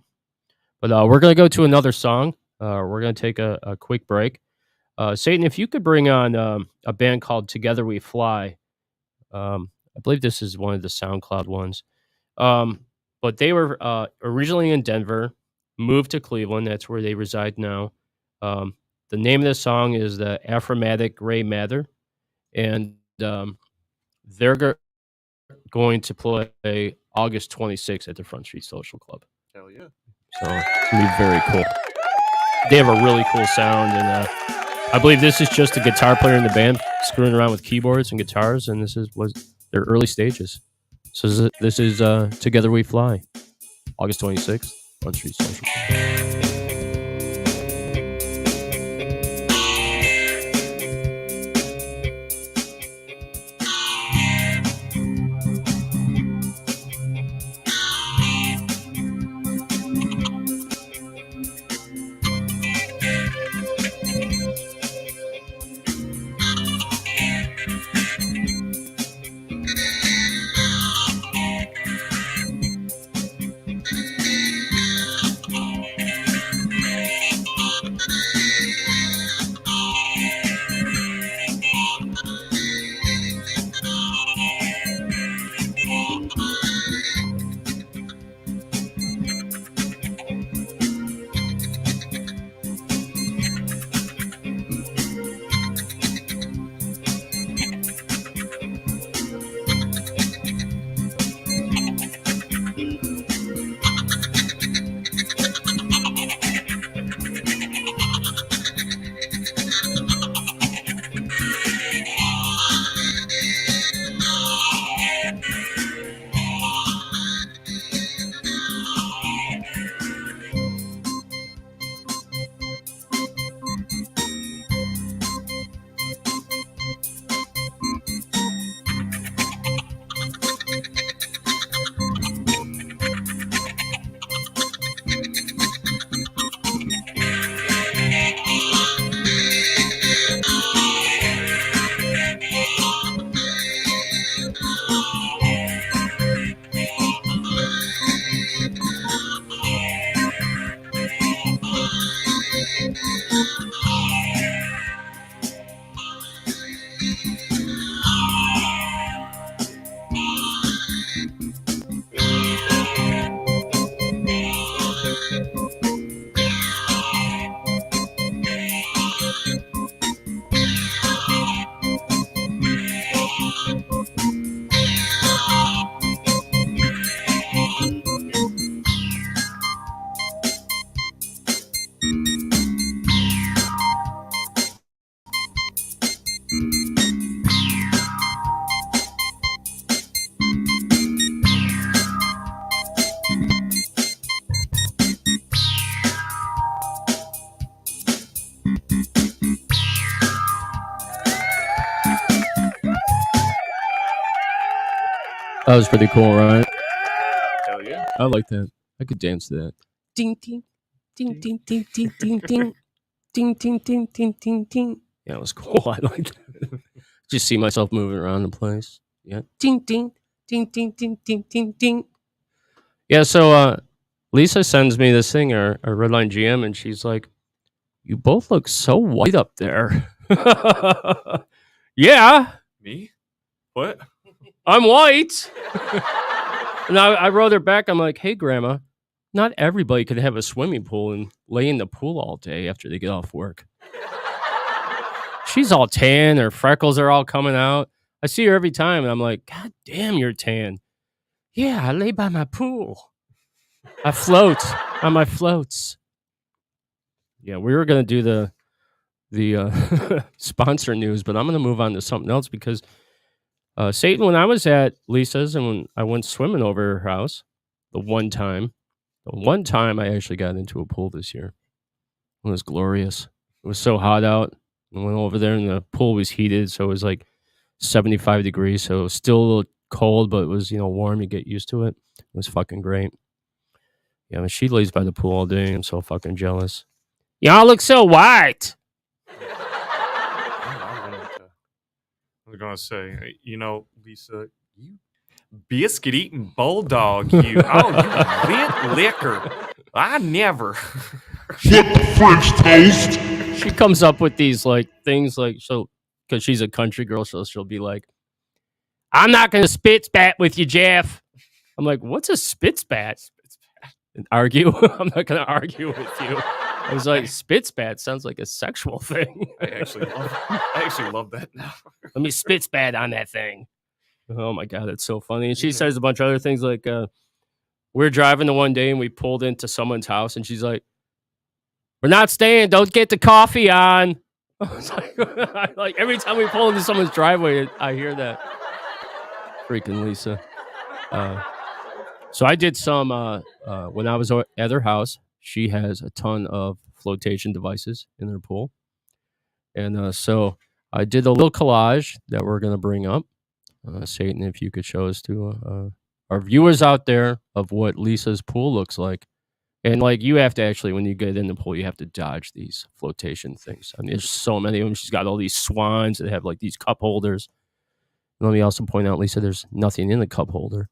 But we're going to go to another song. We're going to take a quick break. Satan, if you could bring on a band called Together We Fly. I believe this is one of the SoundCloud ones. But they were originally in Denver, moved to Cleveland. That's where they reside now. The name of the song is the Aphromatic Gray Matter. And they're going to play August 26th at the Front Street Social Club. Hell yeah. So it's going to be very cool. They have a really cool sound, and I believe this is just a guitar player in the band screwing around with keyboards and guitars, and this was their early stages. So this is Together We Fly, August 26th, Front Street Social Club. That was pretty cool, right? Hell yeah. I like that. I could dance to that. Ding ding ding ding ding ding ding ding ding ding ding ding ding ding. Yeah, it was cool. I like that. Just see myself moving around the place. Yeah. Ding ding ding ding ding ding ding ding. Yeah, so Lisa sends me this thing, our Redline GM, and she's like, "You both look so white up there." Yeah, Me? What? I'm white. And I wrote her back. I'm like, "Hey, Grandma, not everybody could have a swimming pool and lay in the pool all day after they get off work." She's all tan. Her freckles are all coming out. I see her every time, and I'm like, "God damn, you're tan." Yeah, I lay by my pool. I float on my floats. Yeah, we were gonna do the sponsor news, but I'm gonna move on to something else because Satan, when I was at Lisa's and when I went swimming over her house, the one time I actually got into a pool this year. It was glorious. It was so hot out. I went over there and the pool was heated, so it was like 75 degrees. So it was still a little cold, but it was, warm. You get used to it. It was fucking great. Yeah, she lays by the pool all day. I'm so fucking jealous. Y'all look so white. I was gonna say, Lisa, you biscuit eating bulldog, you. Oh, you lit liquor. I never. What the French toast? She comes up with these things because she's a country girl, so she'll be like, "I'm not gonna spit spat with you, Jeff." I'm like, "What's a spit spat?" And argue. I'm not gonna argue with you. I was like, spit spat sounds like a sexual thing. I actually love that now. Let me spit spat on that thing. Oh my god, it's so funny. And she says a bunch of other things like, we're driving the one day and we pulled into someone's house and she's like, "We're not staying. Don't get the coffee on." I was like every time we pull into someone's driveway, I hear that. Freaking Lisa. So I did some when I was at her house. She has a ton of flotation devices in her pool, and so I did a little collage that we're gonna bring up. Satan, if you could show us to our viewers out there of what Lisa's pool looks like. And you have to actually, when you get in the pool, you have to dodge these flotation things. I mean, there's so many of them. She's got all these swans that have these cup holders. And let me also point out, Lisa, there's nothing in the cup holder.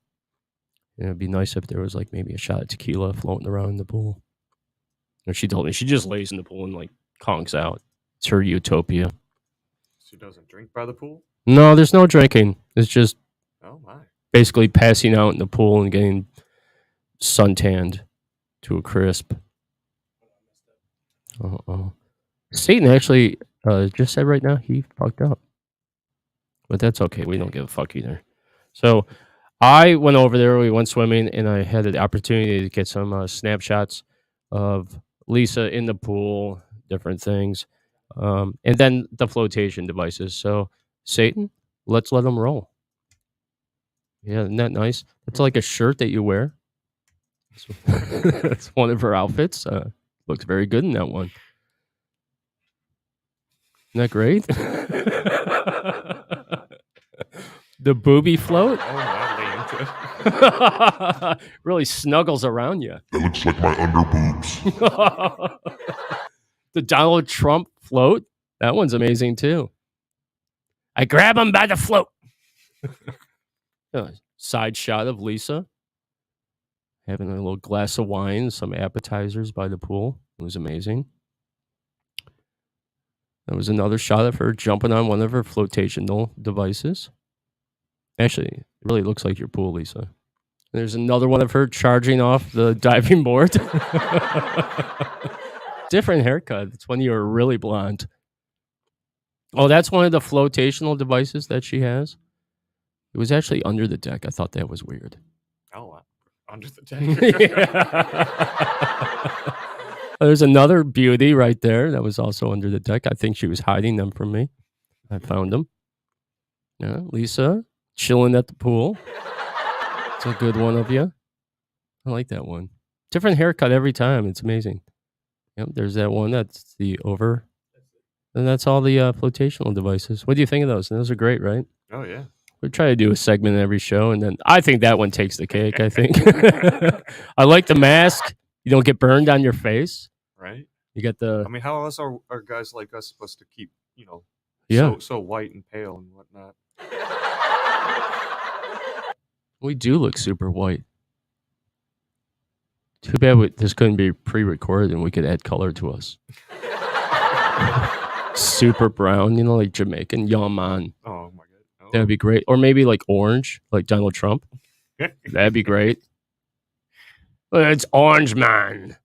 And it'd be nice if there was maybe a shot of tequila floating around in the pool. And she told me she just lays in the pool and conks out. It's her utopia. She doesn't drink by the pool? No, there's no drinking. It's just Oh my. basically passing out in the pool and getting suntanned to a crisp. Satan actually just said right now he fucked up. But that's okay. We don't give a fuck either. So I went over there. We went swimming, and I had the opportunity to get some snapshots of Lisa in the pool, different things, and then the flotation devices. So Satan, let's let them roll. Yeah, isn't that nice? It's like a shirt that you wear. That's one of her outfits. Looks very good in that one. Isn't that great? The booby float Oh my, really snuggles around you. That looks like my underboobs. The Donald Trump float, that one's amazing too. I grab him by the float. Side shot of Lisa having a little glass of wine, some appetizers by the pool. It was amazing. There was another shot of her jumping on one of her flotational devices. Actually, it really looks like your pool, Lisa. There's another one of her charging off the diving board. Different haircut. It's when you were really blonde. Oh, that's one of the flotational devices that she has. It was actually under the deck. I thought that was weird. Oh, under the deck. There's another beauty right there that was also under the deck. I think she was hiding them from me. I found them. Yeah, Lisa, chilling at the pool. It's a good one of you. I like that one. Different haircut every time. It's amazing. Yep, there's that one. That's the over. And that's all the flotational devices. What do you think of those? Those are great, right? Oh yeah. We try to do a segment in every show, and then I think that one takes the cake. I think. I like the mask. You don't get burned on your face. Right. You get the I mean, how else are guys like us supposed to keep, Yeah. so white and pale and whatnot? We do look super white. Too bad this couldn't be pre-recorded and we could add color to us. Super brown, like Jamaican. Yeah, man. Oh my god. Oh. That'd be great. Or maybe like orange, like Donald Trump. That'd be great. It's orange, man.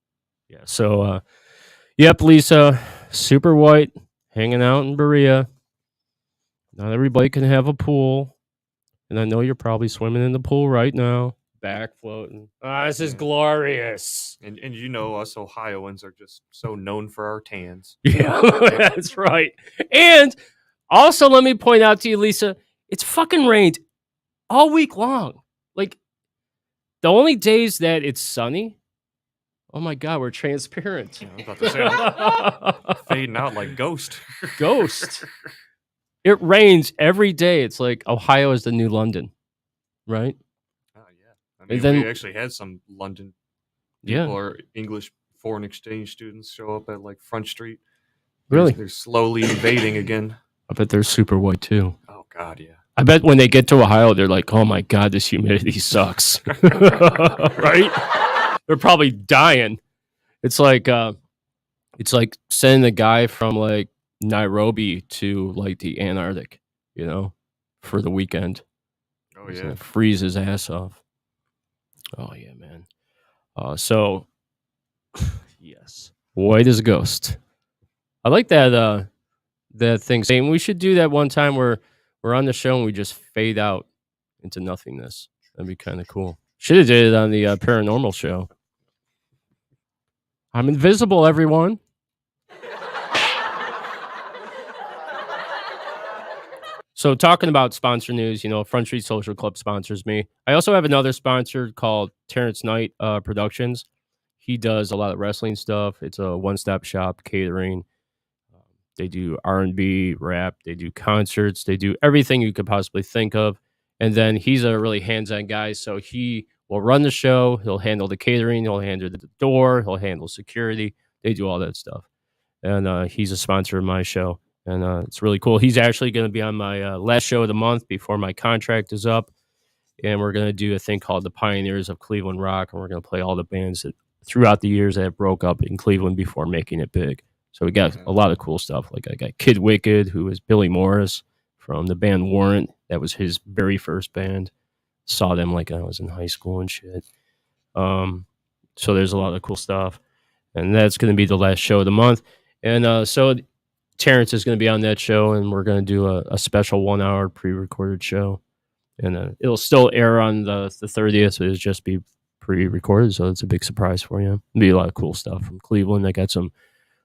Yeah. So, yep, Lisa, super white, hanging out in Berea. Not everybody can have a pool. And I know you're probably swimming in the pool right now, back floating. This is glorious. And us Ohioans are just so known for our tans. Yeah, that's right. And also, let me point out to you, Lisa, it's fucking rained all week long. Like, the only days that it's sunny, oh my God, we're transparent. Yeah, I was about to say, I'm fading out like Ghost. Ghost. It rains every day. It's like Ohio is the new London, right? Oh yeah. I mean, then- we actually had some London Yeah. people or English foreign exchange students show up at like Front Street. Really? They're slowly invading again. I bet they're super white too. Oh God, yeah. I bet when they get to Ohio, they're like, oh my God, this humidity sucks. Right? They're probably dying. It's like sending a guy from like Nairobi to like the Antarctic, for the weekend. Oh He's yeah. gonna freeze his ass off. Oh yeah, man. So yes, white as a ghost. I like that thing. Saying we should do that one time where we're on the show and we just fade out into nothingness. That'd be kind of cool. Should have did it on the paranormal show. I'm invisible, everyone. So talking about sponsor news, Front Street Social Club sponsors me. I also have another sponsor called Terrence Knight Productions. He does a lot of wrestling stuff. It's a one-stop shop, catering. They do R&B, rap. They do concerts. They do everything you could possibly think of. And then he's a really hands-on guy, so he will run the show. He'll handle the catering. He'll handle the door. He'll handle security. They do all that stuff. And he's a sponsor of my show. And it's really cool. He's actually going to be on my last show of the month before my contract is up. And we're going to do a thing called the Pioneers of Cleveland Rock. And we're going to play all the bands that throughout the years that broke up in Cleveland before making it big. So we got a lot of cool stuff. Like I got Kid Wicked, who is Billy Morris from the band Warrant. That was his very first band. Saw them like I was in high school and shit. So there's a lot of cool stuff. And that's going to be the last show of the month. And so Terrence is going to be on that show, and we're going to do a special 1 hour pre-recorded show. And it'll still air on the 30th, so it'll just be pre-recorded, so it's a big surprise for you. It'll be a lot of cool stuff from Cleveland. I got some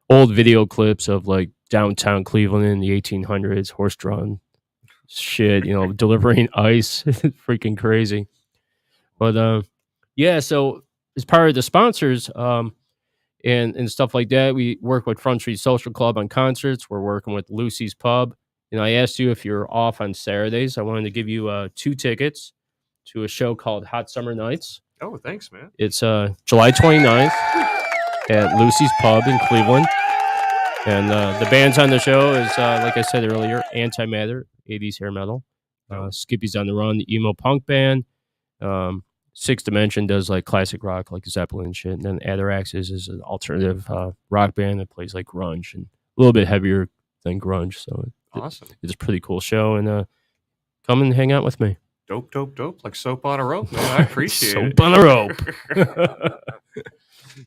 old video clips of like downtown Cleveland in the 1800s, horse-drawn shit, delivering ice. Freaking crazy. But yeah, so as part of the sponsors, and stuff like that, we work with Front Street Social Club on concerts. We're working with Lucy's Pub. I asked you if you're off on Saturdays. I wanted to give you 2 tickets to a show called Hot Summer Nights. Oh, thanks, man. It's July 29th at Lucy's Pub in Cleveland. And the bands on the show is, like I said earlier, Antimatter, 80s hair metal. Skippy's on the Run, the emo punk band. Sixth Dimension does like classic rock, like Zeppelin and shit. And then Atherax is an alternative rock band that plays like grunge and a little bit heavier than grunge. So Awesome. it's a pretty cool show. And come and hang out with me. Dope, dope, dope. Like soap on a rope, man. I appreciate it. Soap on a rope.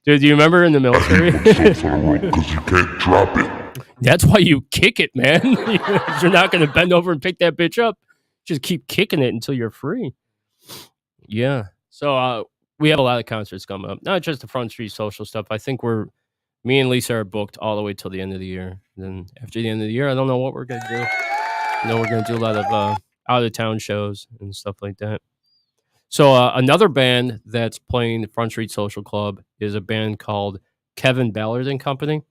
Dude, do you remember in the military? Soap on a rope because you can't drop it. That's why you kick it, man. You're not going to bend over and pick that bitch up. Just keep kicking it until you're free. Yeah. So we have a lot of concerts coming up. Not just the Front Street Social stuff. I think me and Lisa are booked all the way till the end of the year. And then after the end of the year, I don't know what we're going to do. we're going to do a lot of out of town shows and stuff like that. So another band that's playing Front Street Social Club is a band called Kevin Ballard and Company,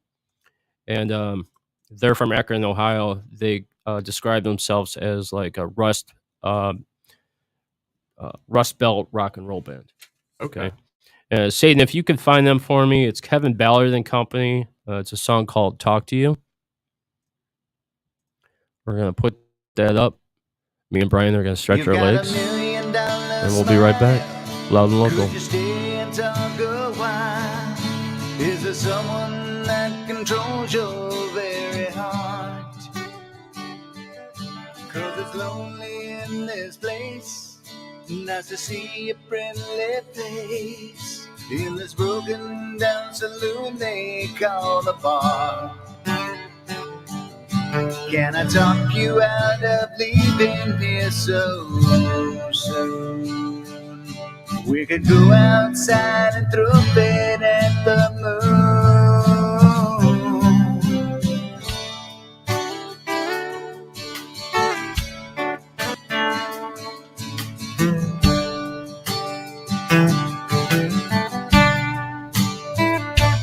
and they're from Akron, Ohio. They describe themselves as like a Rust Belt rock and roll band. Okay. Satan, if you can find them for me, it's Kevin Ballard and Company. It's a song called "Talk to You." We're gonna put that up. Me and Brian are gonna stretch our legs, and we'll be right back. Loud and local. Could you stay and talk a while? Is there someone that controls your very heart? 'Cause it's lonely in this place. Nice to see a friendly face in this broken down saloon they call the bar. Can I talk you out of leaving here so soon? We could go outside and throw a fit at the moon.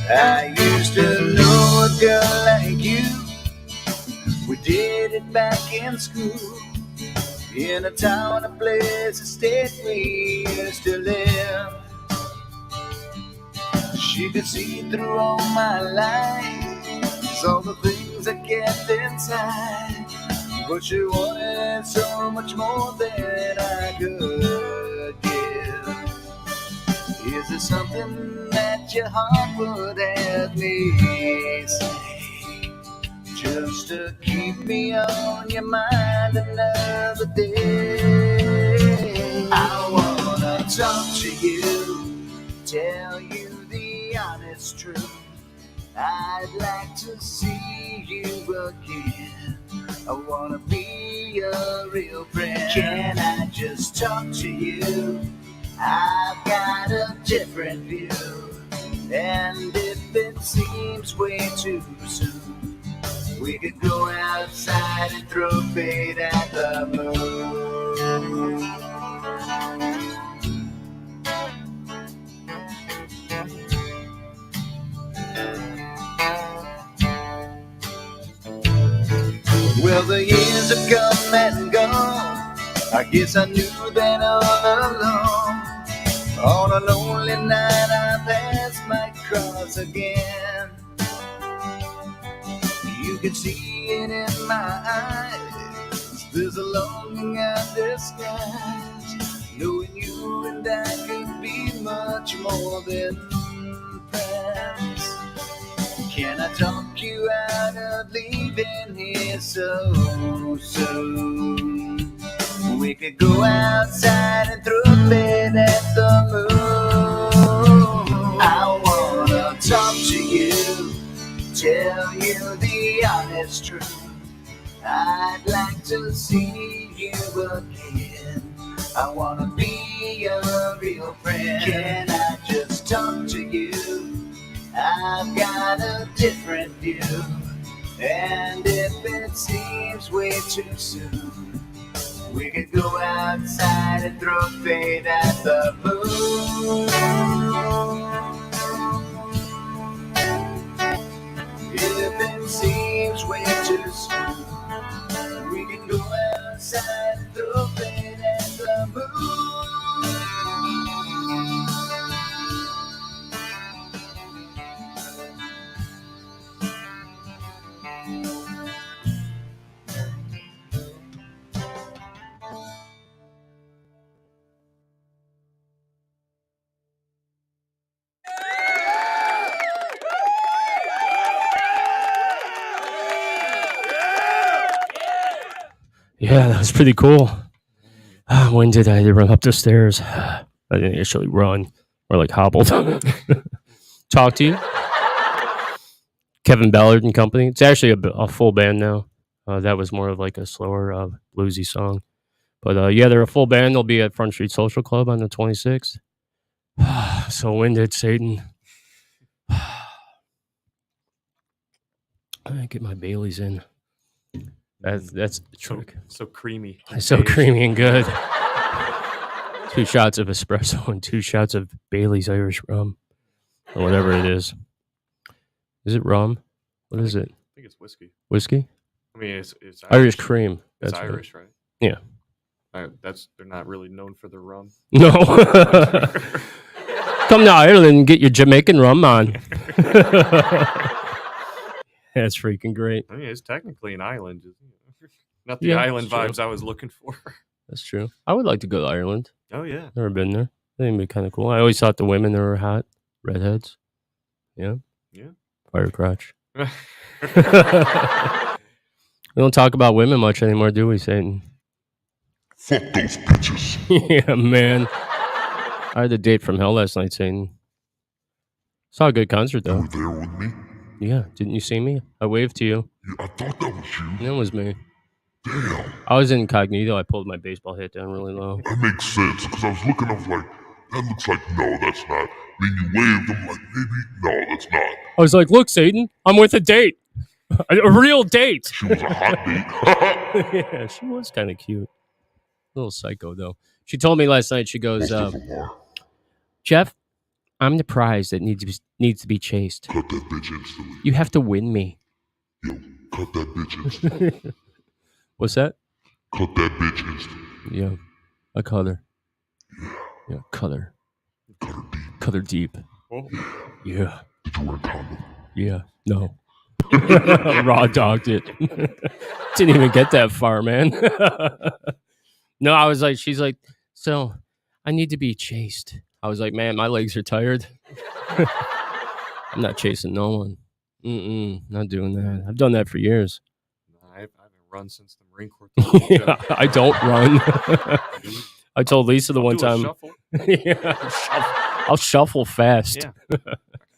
I used to know a girl like you. We did it back in school, in a town, a place, a state we used to live. She could see through all my lies, all the things I kept inside. But she wanted so much more than I could give. Is there something that your heart would have me say, just to keep me on your mind another day? I wanna talk to you, tell you the honest truth. I'd like to see you again. I wanna be a real friend. Can I just talk to you? I've got a different view, and if it seems way too soon, we could go outside and throw fate at the moon. Well, the years have come and gone. I guess I knew that all along. On a lonely night, our paths might cross again. You can see it in my eyes. There's a longing undisguised, knowing you and I could be much more than friends. Can I talk you out of leaving here so soon? We could go outside and throw a fit at the moon. I wanna talk to you, tell you the honest truth. I'd like to see you again. I wanna be a real friend. Can I just talk to you? I've got a different view, and if it seems way too soon, we could go outside and throw fate at the moon. If it seems way too soon, we can go outside and throw fate at the moon. Yeah, that was pretty cool. When did I run up the stairs? I didn't actually run, or like hobbled. Talk to you, Kevin Ballard and Company. It's actually a full band now. That was more of like a slower bluesy song. But yeah, they're a full band. They'll be at Front Street Social Club on the 26th. So winded, Satan. I get my Baileys in. That's the So, trick. so creamy. So Beige. creamy and good. 2 shots of espresso and 2 shots of Bailey's Irish rum, or whatever it is. Is it rum? What is it? I think it's whiskey. Whiskey? I mean, it's Irish cream. It's That's what it- Irish, right? Yeah. They're not really known for their rum. No. Come to Ireland and get your Jamaican rum on. That's freaking great. I mean, it's technically an island. Isn't it? Not the Yeah, island it's true. vibes I was looking for. That's true. I would like to go to Ireland. Oh yeah. Never been there. I think it'd be kind of cool. I always thought the women there were hot. Redheads. Yeah. Yeah. Fire crotch. We don't talk about women much anymore, do we, Satan? Fuck those bitches. Yeah, man. I had a date from hell last night, Satan. Saw a good concert, You though. were there with me? Yeah. Didn't you see me? I waved to you. Yeah, I thought that was you. That was me. Damn. I was incognito. I pulled my baseball hat down really low. That makes sense, because I was looking, I was like, that looks like, no, that's not. Then you waved, I'm like, maybe, no, that's not. I was like, look, Satan, I'm with a date. A real date. She was a hot date. Yeah, she was kind of cute. A little psycho, though. She told me last night, she goes, Most of them are. Jeff, I'm the prize that needs to be chased. Cut that bitch instantly. You have to win me. Yo, cut that bitch instantly. What's that? Cut that bitch instantly. Yeah, I cut her. Yeah, cut her. Cut her deep. Cut her deep. Oh. Yeah, Did you wear a condom? yeah, no. Raw dogged it. Didn't even get that far, man. No, I was like, she's like, so I need to be chased. I was like, man, my legs are tired. I'm not chasing no one. Not doing that. I've done that for years. I haven't run since the Marine Corps. Yeah, I don't run. I told Lisa the one Do a time. shuffle. Yeah, I'll shuffle fast. Yeah.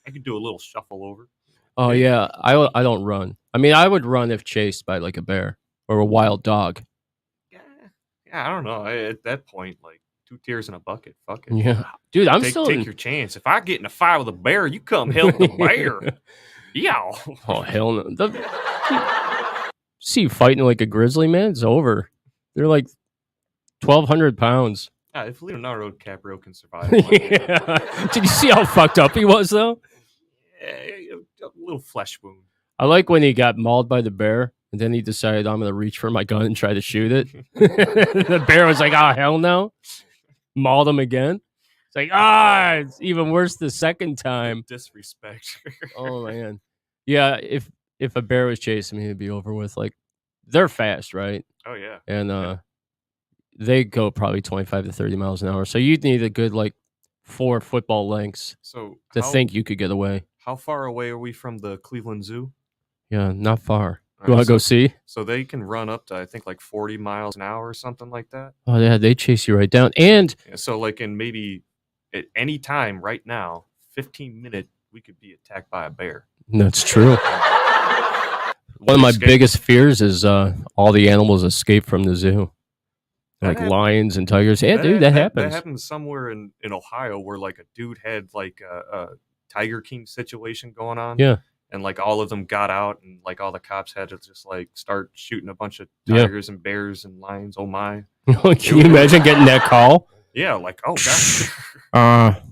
I could do a little shuffle over. Oh yeah, I don't run. I mean, I would run if chased by like a bear or a wild dog. Yeah, I don't know. At that point, like 2 tears in a bucket. Fuck it. Yeah, dude, I'm take still. take your chance. If I get in a fight with a bear, you come help the bear. Yeah. Oh hell no! See you fighting like a grizzly, man. It's over. They're like 1,200 pounds. Yeah, if Leonardo DiCaprio can survive, Yeah. Did you see how fucked up he was though? a little flesh wound. I like when he got mauled by the bear, and then he decided I'm gonna reach for my gun and try to shoot it. The bear was like, "Oh hell no!" Mauled him again. It's like, it's even worse the second time. Disrespect. Oh man, yeah. If a bear was chasing me, it'd be over with. Like, they're fast, right? Oh yeah. And they go probably 25 to 30 miles an hour. So you'd need a good like 4 football lengths So to think you could get away. how far away are we from the Cleveland Zoo? Yeah, not far. All You want right, to go see? So they can run up to I think like 40 miles an hour or something like that. Oh yeah, they chase you right down. And Yeah, so like in maybe at any time right now, 15-minute, we could be attacked by a bear. that's true. One of my Escape. biggest fears is all the animals escape from the zoo, That like hap- lions and tigers. Yeah, dude, that happens. That happened somewhere in Ohio where like a dude had like a Tiger King situation going on. Yeah. And like all of them got out and like all the cops had to just like start shooting a bunch of Yeah. tigers and bears and lions. Oh my. Can you imagine getting that call? Yeah, like oh god.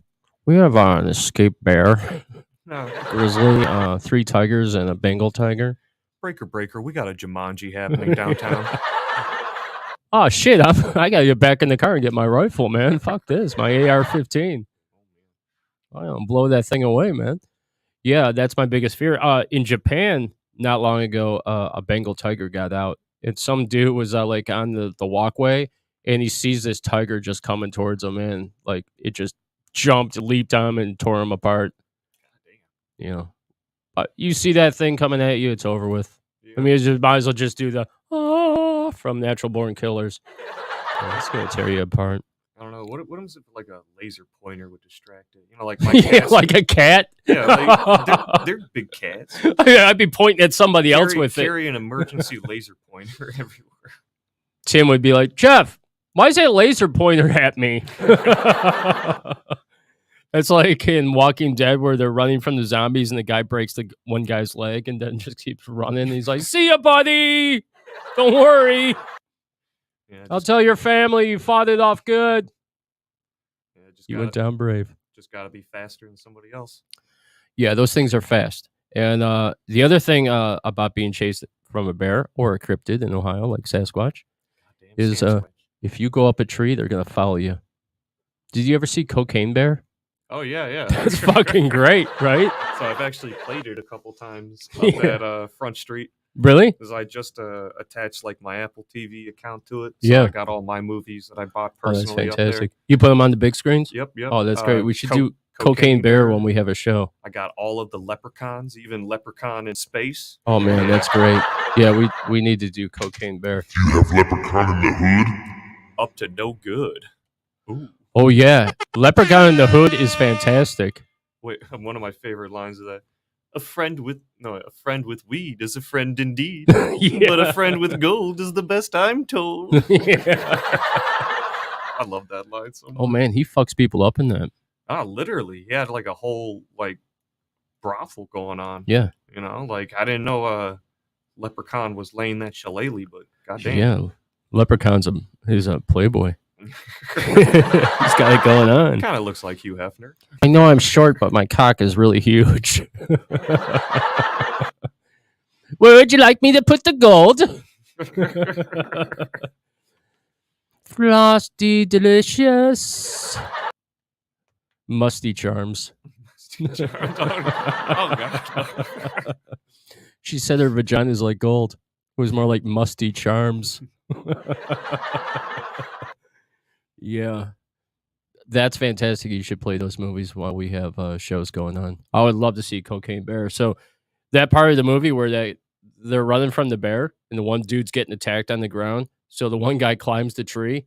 We have an escaped bear, No. grizzly, 3 tigers, and a Bengal tiger. Breaker, we got a Jumanji happening downtown. Oh shit! I gotta get back in the car and get my rifle, man. Fuck this, my AR-15. I don't blow that thing away, man. Yeah, that's my biggest fear. In Japan, not long ago, a Bengal tiger got out, and some dude was like on the walkway, and he sees this tiger just coming towards him, and like it just jumped, leaped on him, and tore him apart. You know, you see that thing coming at you, it's over with. I mean, you might as well just do the from Natural Born Killers. Yeah, it's gonna tear you apart. I don't know. What if like a laser pointer would distract it? You know, like my Yeah, cats. like a cat. Yeah, like, they're big cats. I'd be pointing at somebody else with it. Carry an emergency laser pointer everywhere. Tim would be like, Jeff, why is that laser pointer at me? It's like in Walking Dead where they're running from the zombies and the guy breaks the one guy's leg and then just keeps running. He's like, see ya, buddy. Don't worry. Yeah, I'll tell your family you fought it off good. yeah, just You gotta, went down brave. Just gotta be faster than somebody else. Yeah, those things are fast. And the other thing about being chased from a bear or a cryptid in Ohio, like Sasquatch, Goddamn is Sasquatch. if you go up a tree, they're gonna follow you. Did you ever see Cocaine Bear? Oh yeah. That's fucking great, right? So I've actually played it a couple times up Yeah. at Front Street. Really? Because I just attached like my Apple TV account to it. So Yeah. I got all my movies that I bought Oh, that's personally up there. fantastic. You put them on the big screens? Yep. Oh, that's great. We should do Cocaine Cocaine Bear Bear. when we have a show. I got all of the Leprechauns, even Leprechaun in Space. Oh man, that's great. Yeah, we need to do Cocaine Bear. You have Leprechaun in the Hood? Up to no good. Ooh. Oh yeah, Leprechaun in the Hood is fantastic. Wait, one of my favorite lines of that. A friend with weed is a friend indeed. But a friend with gold is the best I'm told. I love that line so much. Oh man, he fucks people up in that. Literally. He had like a whole like brothel going on. Yeah. You know, like I didn't know Leprechaun was laying that shillelagh, but goddamn. Yeah, Leprechaun's he's a playboy. He's got it going on. Kind of looks like Hugh Hefner. I know I'm short, but my cock is really huge. Where would you like me to put the gold? Frosty Delicious. Musty Charms. Oh, God. She said her vagina is like gold. It was more like musty charms. Yeah. That's fantastic. You should play those movies while we have shows going on. I would love to see Cocaine Bear. So that part of the movie where they're running from the bear and the one dude's getting attacked on the ground. So the one guy climbs the tree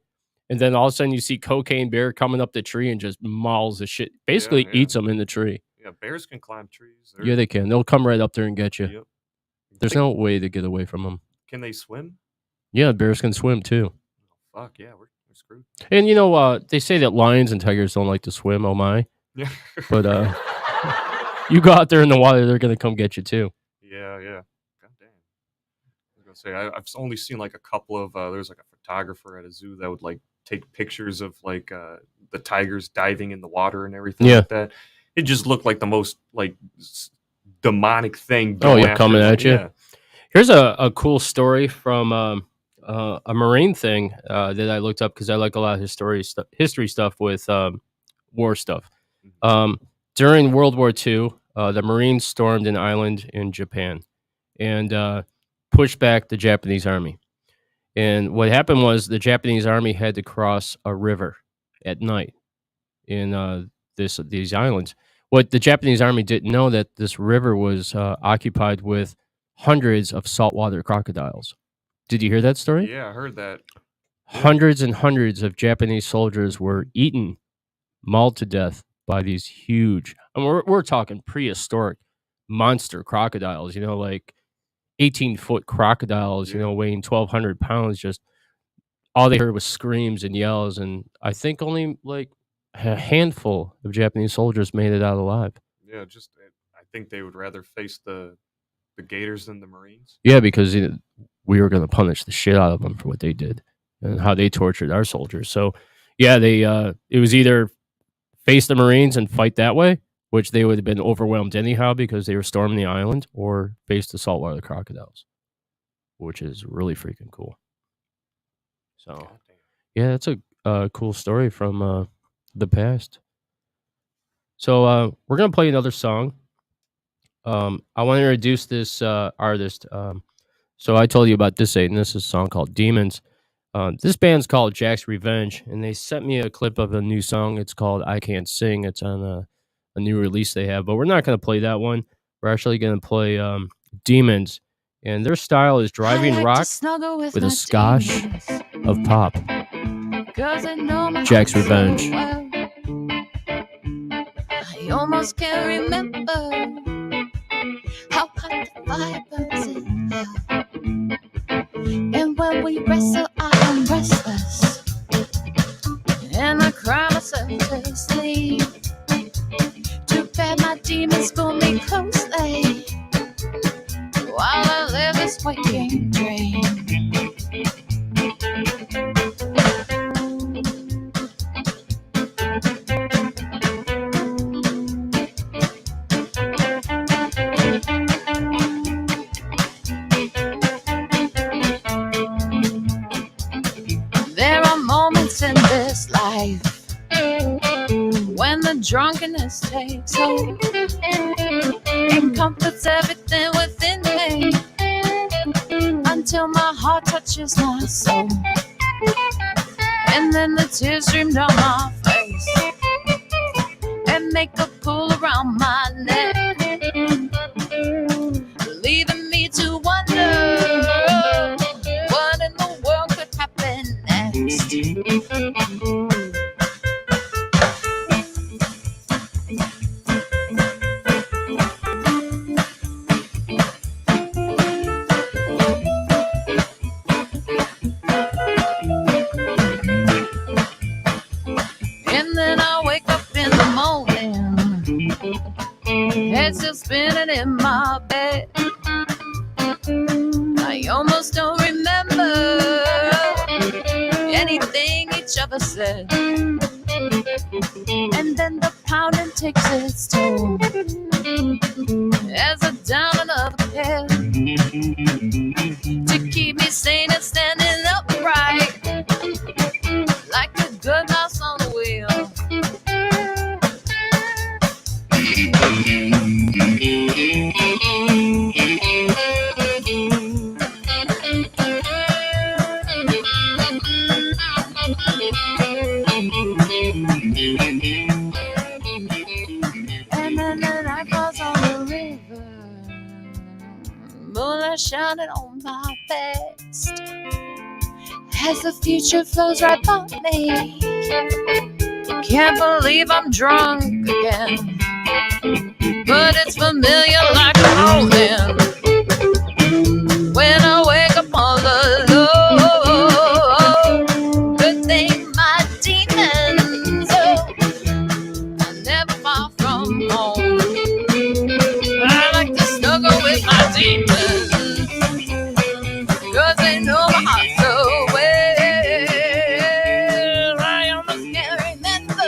and then all of a sudden you see Cocaine Bear coming up the tree and just mauls the shit. Basically Yeah. eats them in the tree. Yeah, bears can climb trees. Yeah, they can. They'll come right up there and get you. Yep. There's no way to get away from them. Can they swim? Yeah, bears can swim too. Fuck yeah, we're screwed. And you know, they say that lions and tigers don't like to swim. Oh my! Yeah. But you go out there in the water, they're gonna come get you too. Yeah. God damn. I was gonna say I've only seen like a couple of there's like a photographer at a zoo that would like take pictures of like the tigers diving in the water and everything Yeah. like that. It just looked like the most like demonic thing. Oh, going yeah, coming after at you. Yeah. Here's a cool story from a Marine thing that I looked up because I like a lot of history stuff with war stuff. During World War II, the Marines stormed an island in Japan and pushed back the Japanese army. And what happened was the Japanese army had to cross a river at night in these islands. What the Japanese army didn't know that this river was occupied with hundreds of saltwater crocodiles. Did you hear that story? Yeah, I heard that. Hundreds and hundreds of Japanese soldiers were eaten, mauled to death by these huge, and we're talking prehistoric monster crocodiles, you know, like 18-foot crocodiles, you know, weighing 1,200 pounds. Just all they heard was screams and yells. And I think only like a handful of Japanese soldiers made it out alive. Yeah, just I think they would rather face the Gators than the Marines. Yeah, because we were going to punish the shit out of them for what they did and how they tortured our soldiers. So, yeah, it was either face the Marines and fight that way, which they would have been overwhelmed anyhow because they were storming the island, or face the saltwater crocodiles, which is really freaking cool. So, yeah, that's a cool story from the past. So, we're going to play another song. I want to introduce this artist. So I told you about this Satan. This is a song called Demons. This band's called Jack's Revenge, and they sent me a clip of a new song. It's called I Can't Sing. It's on a new release they have, but we're not going to play that one. We're actually going to play Demons, and their style is driving rock with a skosh of pop. Jack's Revenge. I almost can't remember how hot the fire burns in hell. And when we wrestle, I am restless, and I cry myself to sleep. Too bad my demons pull me closely while I live this waking dream. life when the drunkenness takes hold and comforts everything within me until my heart touches my soul. And then the tears stream down my face and make a pool around my neck, leaving me to wonder what in the world could happen next. And then I wake up in the morning, head still spinning in my bed. I almost don't remember anything each other said. And then the pounding takes its toll as I down another pill to keep me sane and standing upright like a good mouse on a wheel. And then the night falls on the river, moonlight shining on my face as the future flows right by me. Can't believe I'm drunk again, but it's familiar like a morning when I wake up all alone. Good thing my demons are never far from home. I like to snuggle with my demons 'cause they know my heart so well. I am a scary mentor.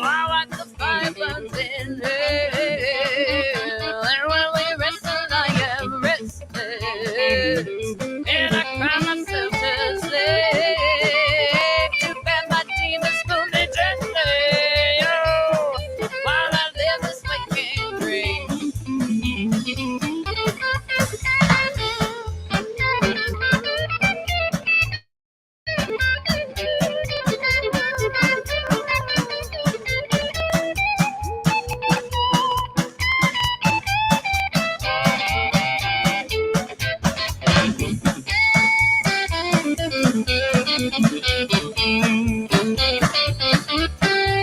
I like the fire burns in hell. And when we wrestle, I am restless, and I cry myself to sleep. Too bad my demons pull me gently, oh, while I live this waking dream.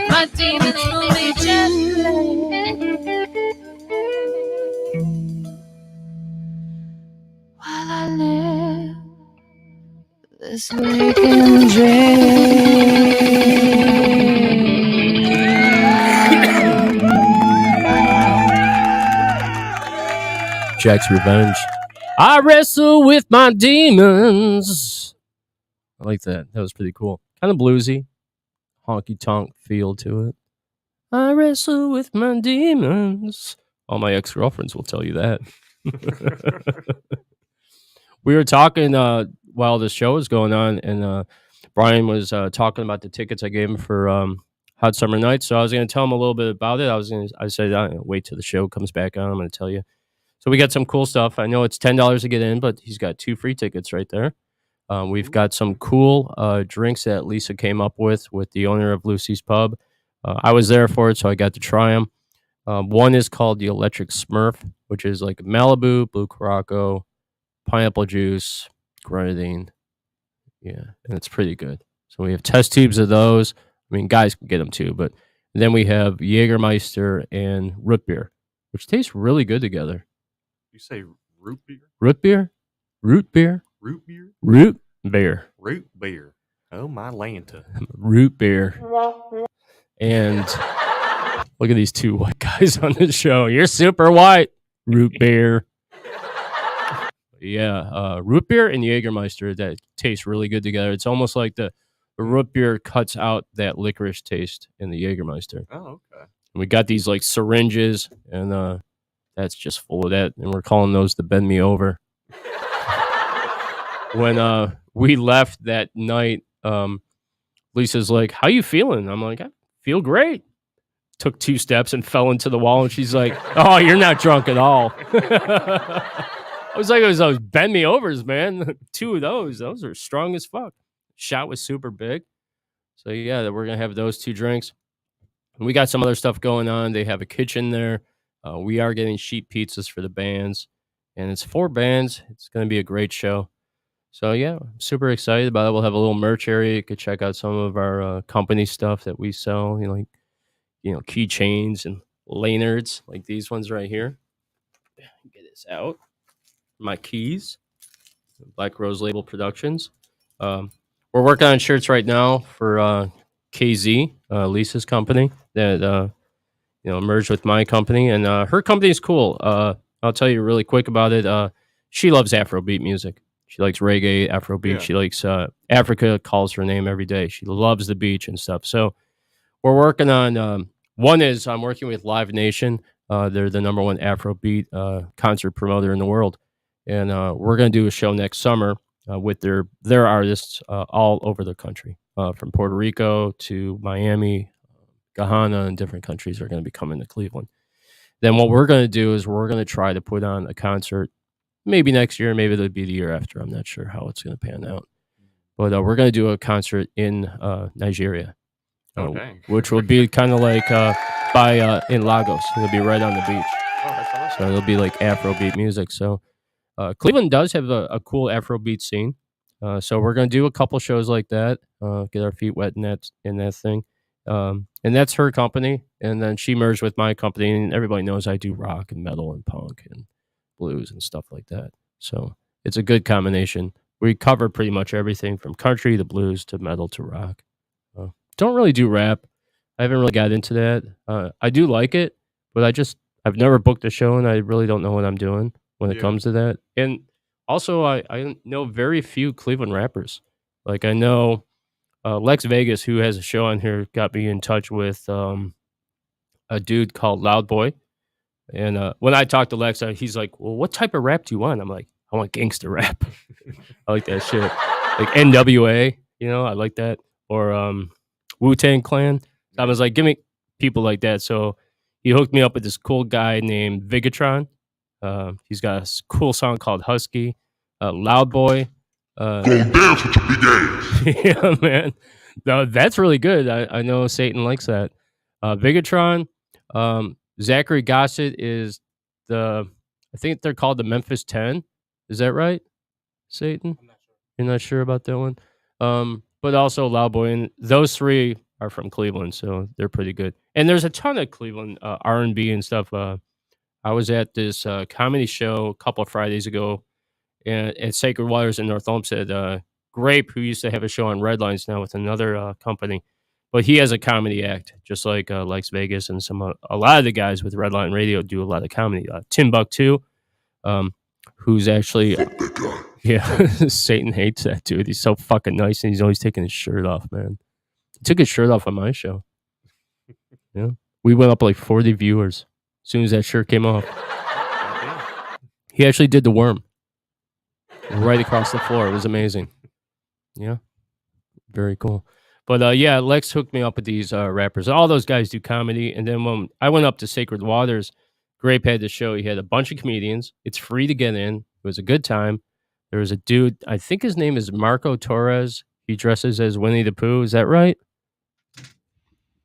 My demons pull me gently while I live this waking dream. Jack's Revenge. I wrestle with my demons. I like that. That was pretty cool. Kind of bluesy. Honky tonk feel to it. I wrestle with my demons. All my ex-girlfriends will tell you that. We were talking while the show was going on, and Brian was talking about the tickets I gave him for Hot Summer Nights. So I was going to tell him a little bit about it. I said, wait till the show comes back on. I'm going to tell you. So we got some cool stuff. I know it's $10 to get in, but he's got 2 free tickets right there. We've got some cool drinks that Lisa came up with the owner of Lucy's Pub. I was there for it, so I got to try them. One is called the Electric Smurf, which is like Malibu, Blue Caraco, pineapple juice, grenadine. Yeah, and it's pretty good. So we have test tubes of those. I mean, guys can get them too, but then we have Jägermeister and root beer, which taste really good together. You say root beer? Root beer? Root beer? Root beer? Root beer. Root beer. Oh my Lanta. Root beer. And look at these 2 white guys on the show. You're super white. Root beer. Yeah, root beer and Jägermeister that taste really good together. It's almost like the root beer cuts out that licorice taste in the Jägermeister. Oh, okay. And we got these like syringes, and that's just full of that, and we're calling those the Bend Me Over. When we left that night, Lisa's like, "How you feeling?" I'm like, "I feel great." Took 2 steps and fell into the wall, and she's like, "Oh, you're not drunk at all." I was like, it was those bend me overs, man. 2 of those are strong as fuck. Shot was super big. So yeah, we're gonna have those 2 drinks. And we got some other stuff going on. They have a kitchen there. We are getting sheet pizzas for the bands, and it's 4 bands. It's gonna be a great show. So yeah, I'm super excited about it. We'll have a little merch area. You could check out some of our company stuff that we sell. Keychains and lanyards like these ones right here. Get this out. My keys. Black Rose Label Productions. We're working on shirts right now for KZ, Lisa's company that merged with my company, and her company is cool. I'll tell you really quick about it. She loves Afrobeat music. She likes reggae, Afrobeat. Yeah. She likes Africa. Calls her name every day. She loves the beach and stuff. So we're working on. One is I'm working with Live Nation. They're the number 1 Afrobeat concert promoter in the world, and we're going to do a show next summer with their artists all over the country, from Puerto Rico to Miami, Guyana, and different countries are going to be coming to Cleveland. Then what we're going to do is we're going to try to put on a concert, maybe next year, maybe it'll be the year after. I'm not sure how it's going to pan out, but we're going to do a concert in Nigeria. Okay. Which will be kind of like in Lagos. It'll be right on the beach. Oh, that's awesome. So it'll be like Afrobeat music. So Cleveland does have a cool Afrobeat scene. So we're going to do a couple shows like that, get our feet wet in that thing. And that's her company. And then she merged with my company, and everybody knows I do rock and metal and punk and blues and stuff like that. So it's a good combination. We cover pretty much everything from country to blues to metal to rock. Don't really do rap. I haven't really got into that. I do like it, but I've never booked a show, and I really don't know what I'm doing when it comes to that. And also, I know very few Cleveland rappers. Like I know Lex Vegas, who has a show on here, got me in touch with a dude called Loud Boy. And when I talked to Lex, he's like, "Well, what type of rap do you want?" I'm like, "I want gangster rap." I like that shit. Like NWA, I like that. Or Wu-Tang Clan. I was like, give me people like that. So he hooked me up with this cool guy named Vigatron. He's got a cool song called Husky. Loud Boy. Go dance with your big ass. Yeah, man. No, that's really good. I know Satan likes that. Vigatron. Zachary Gossett is I think they're called the Memphis 10. Is that right, Satan? I'm not sure. You're not sure about that one? But also Loud Boy, and those 3 are from Cleveland, so they're pretty good. And there's a ton of Cleveland R&B and stuff. I was at this comedy show a couple of Fridays ago at Sacred Waters in North Olmsted. Grape, who used to have a show on Redlines now with another company, but he has a comedy act, just like Lex Vegas and a lot of the guys with Redline Radio do a lot of comedy. Timbuktu, who's actually... Yeah, Satan hates that dude. He's so fucking nice, and he's always taking his shirt off, man. He took his shirt off on my show. Yeah, we went up like 40 viewers as soon as that shirt came off. He actually did the worm right across the floor. It was amazing. Yeah, very cool. But yeah, Lex hooked me up with these rappers. All those guys do comedy, and then when I went up to Sacred Waters, Grape had the show. He had a bunch of comedians. It's free to get in. It was a good time. There was a dude, I think his name is Marco Torres. He dresses as Winnie the Pooh. Is that right?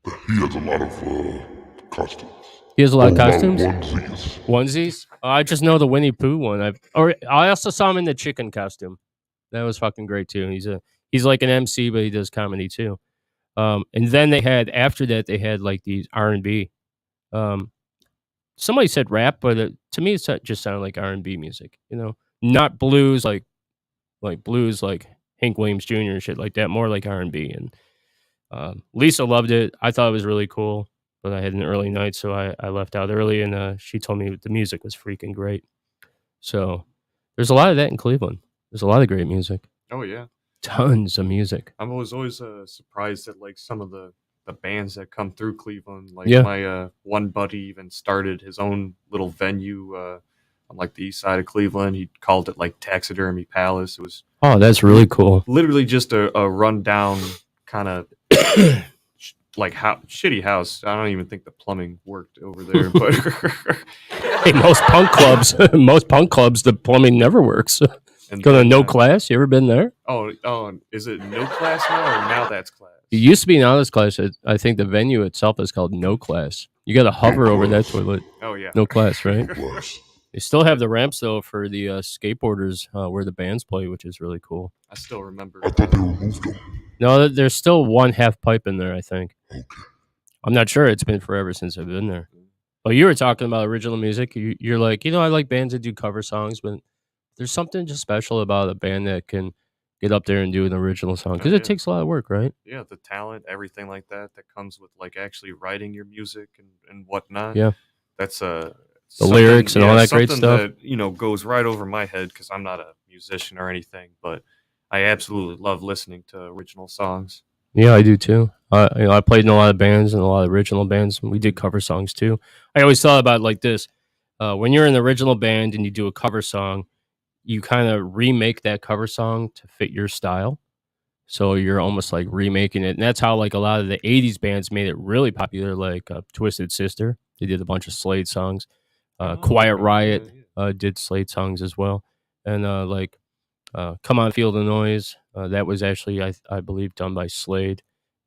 He has a lot of costumes. He has a lot of costumes? Onesies. Onesies? I just know the Winnie Pooh one. I also saw him in the chicken costume. That was fucking great too. He's like an MC, but he does comedy too. And then after that they had like these R&B. Somebody said rap, but to me it just sounded like R&B music. Not blues like blues like Hank Williams Jr. and shit like that. More like R&B. And Lisa loved it. I thought it was really cool, but I had an early night, so I left out early, and she told me the music was freaking great. So there's a lot of that in Cleveland. There's a lot of great music. Oh yeah, Tons of music. I was always surprised at like some of the bands that come through Cleveland. Like Yeah. my one buddy even started his own little venue on like the east side of Cleveland. He called it like Taxidermy Palace. It was Oh, that's really cool. literally just a rundown kind of like shitty house. I don't even think the plumbing worked over there. But Hey, most punk clubs, the plumbing never works. and Go to then, No Class. You ever been there? Oh, is it No Class now or Now That's Class? It used to be Now That's Class. I think the venue itself is called No Class. You got to hover over that toilet. Oh yeah. No Class, right? They still have the ramps though for the skateboarders where the bands play, which is really cool. I still remember. I thought they removed them. No, there's still one half pipe in there, I think. I'm not sure. It's been forever since I've been there. But you were talking about original music. You're like, I like bands that do cover songs, but there's something just special about a band that can get up there and do an original song because Oh, it yeah. takes a lot of work, right? Yeah, the talent, everything like that comes with like actually writing your music and whatnot. Yeah. That's The lyrics and all that great something stuff. That, goes right over my head because I'm not a musician or anything, but I absolutely love listening to original songs. Yeah, I do too. I played in a lot of bands and a lot of original bands. We did cover songs too. I always thought about it like this: when you're in the original band and you do a cover song, you kind of remake that cover song to fit your style. So you're almost like remaking it, and that's how like a lot of the '80s bands made it really popular. Like Twisted Sister, they did a bunch of Slade songs. Quiet Riot did Slade songs as well, and Come On Feel the Noise. That was actually, I believe, done by Slade,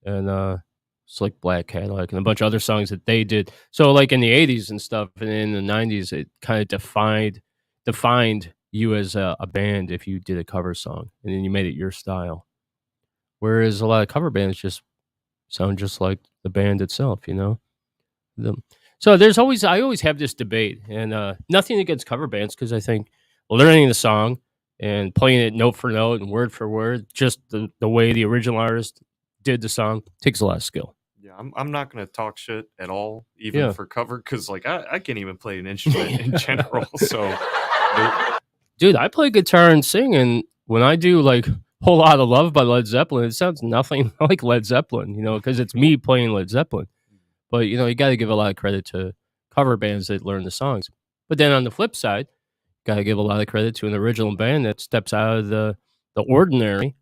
and Slick Black Cadillac, and a bunch of other songs that they did. So, like in the '80s and stuff, and in the '90s, it kind of defined you as a band if you did a cover song, and then you made it your style. Whereas a lot of cover bands just sound just like the band itself, So I always have this debate, and nothing against cover bands because I think learning the song and playing it note for note and word for word, just the way the original artist did the song, takes a lot of skill. Yeah, I'm not gonna talk shit at all, even for cover, because like I can't even play an instrument in general. So, Dude, I play guitar and sing, and when I do like Whole Lot of Love by Led Zeppelin, it sounds nothing like Led Zeppelin, because it's me playing Led Zeppelin. But you got to give a lot of credit to cover bands that learn the songs. But then on the flip side, got to give a lot of credit to an original band that steps out of the ordinary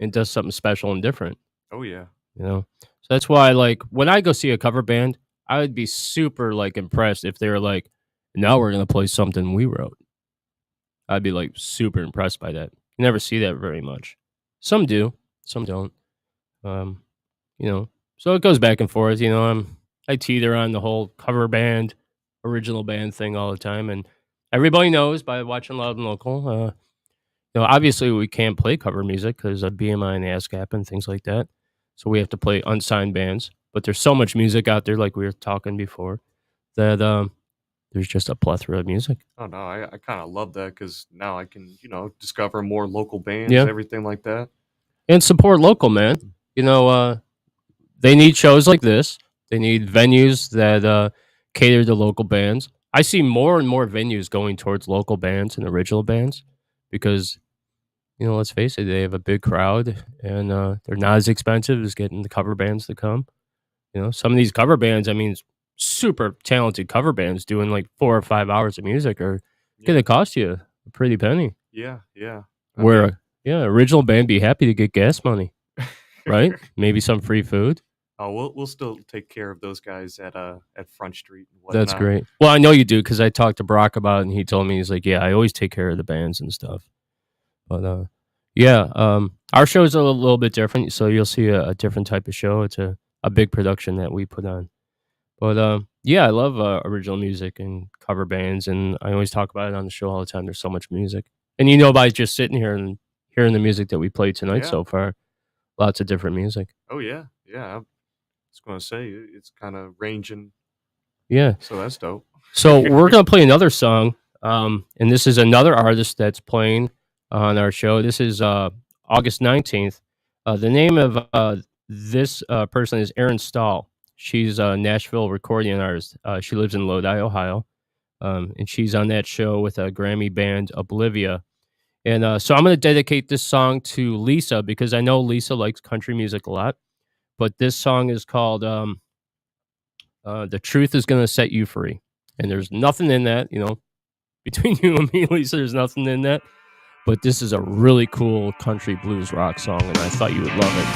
and does something special and different. oh yeah, So that's why, like, when I go see a cover band, I would be super like impressed if they were like, "Now we're gonna play something we wrote." I'd be like super impressed by that. You never see that very much. Some do, some don't. So it goes back and forth. I teeter on the whole cover band, original band thing all the time, and everybody knows by watching Loud and Local. Obviously we can't play cover music because of BMI and ASCAP and things like that. So we have to play unsigned bands. But there's so much music out there, like we were talking before, that there's just a plethora of music. oh no, I kind of love that because now I can discover more local bands, Yeah. everything like that. And support local, man. They need shows like this. They need venues that cater to local bands. I see more and more venues going towards local bands and original bands because, let's face it, they have a big crowd and they're not as expensive as getting the cover bands to come. Some of these cover bands, super talented cover bands doing like 4 or 5 hours of music are going to cost you a pretty penny. Yeah. Original band be happy to get gas money, right? Maybe some free food. Oh, we'll still take care of those guys at Front Street and whatnot. That's great. Well, I know you do because I talked to Brock about it, and he told me, he's like, yeah, I always take care of the bands and stuff. But our show is a little bit different, so you'll see a different type of show. It's a big production that we put on. But I love original music and cover bands, and I always talk about it on the show all the time. There's so much music, and by just sitting here and hearing the music that we played tonight so far, lots of different music. Oh yeah. I was going to say it's kind of ranging. Yeah. So that's dope. So we're going to play another song, and this is another artist that's playing on our show. This is August 19th. The name of this person is Erin Stahl. She's a Nashville recording artist. She lives in Lodi, Ohio, and she's on that show with a Grammy band, Oblivia. And so I'm going to dedicate this song to Lisa because I know Lisa likes country music a lot. But this song is called The Truth Is Gonna Set You Free. And there's nothing in that, between you and me, Lisa, there's nothing in that. But this is a really cool country blues rock song, and I thought you would love it.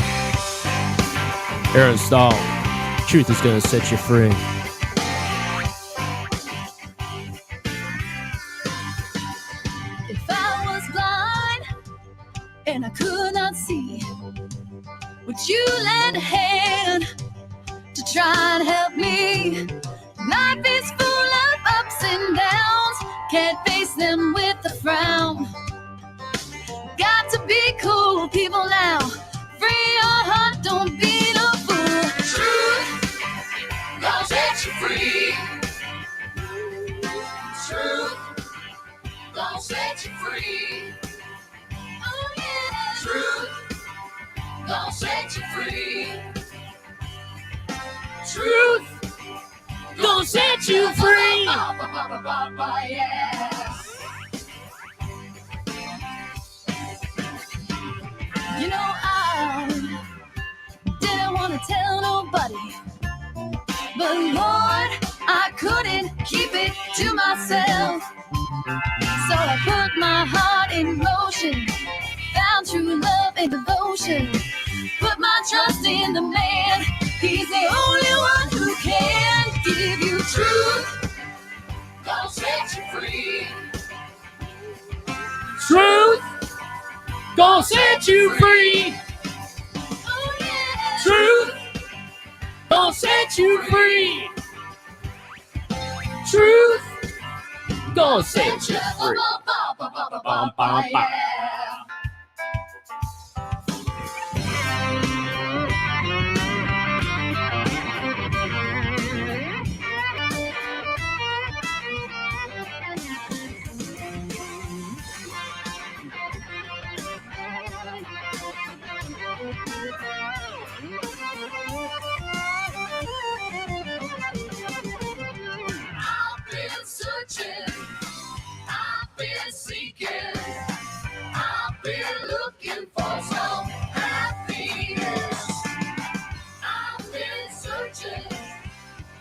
Aaron Stahl. Truth is gonna set you free. If I was blind and I could not see, would you lend a hand to try and help me? Life is full of ups and downs, can't face them with a frown. Got to be cool, people now. Free your heart, don't be no fool. Truth gonna set you free. Truth gonna set you free. Oh yeah. Truth gonna set you free. Truth gonna set you free. Yeah. You know, I didn't want to tell nobody, but Lord, I couldn't keep it to myself. So I put my heart in motion, found true love and devotion, put my trust in the man. He's the only one who can give you truth, gonna set you free. Truth gonna set you free. Oh yeah. Truth gonna set you free. Truth gonna set you free. Bum, bum, bum. I've been searching, I've been seeking, I've been looking for some happiness. I've been searching,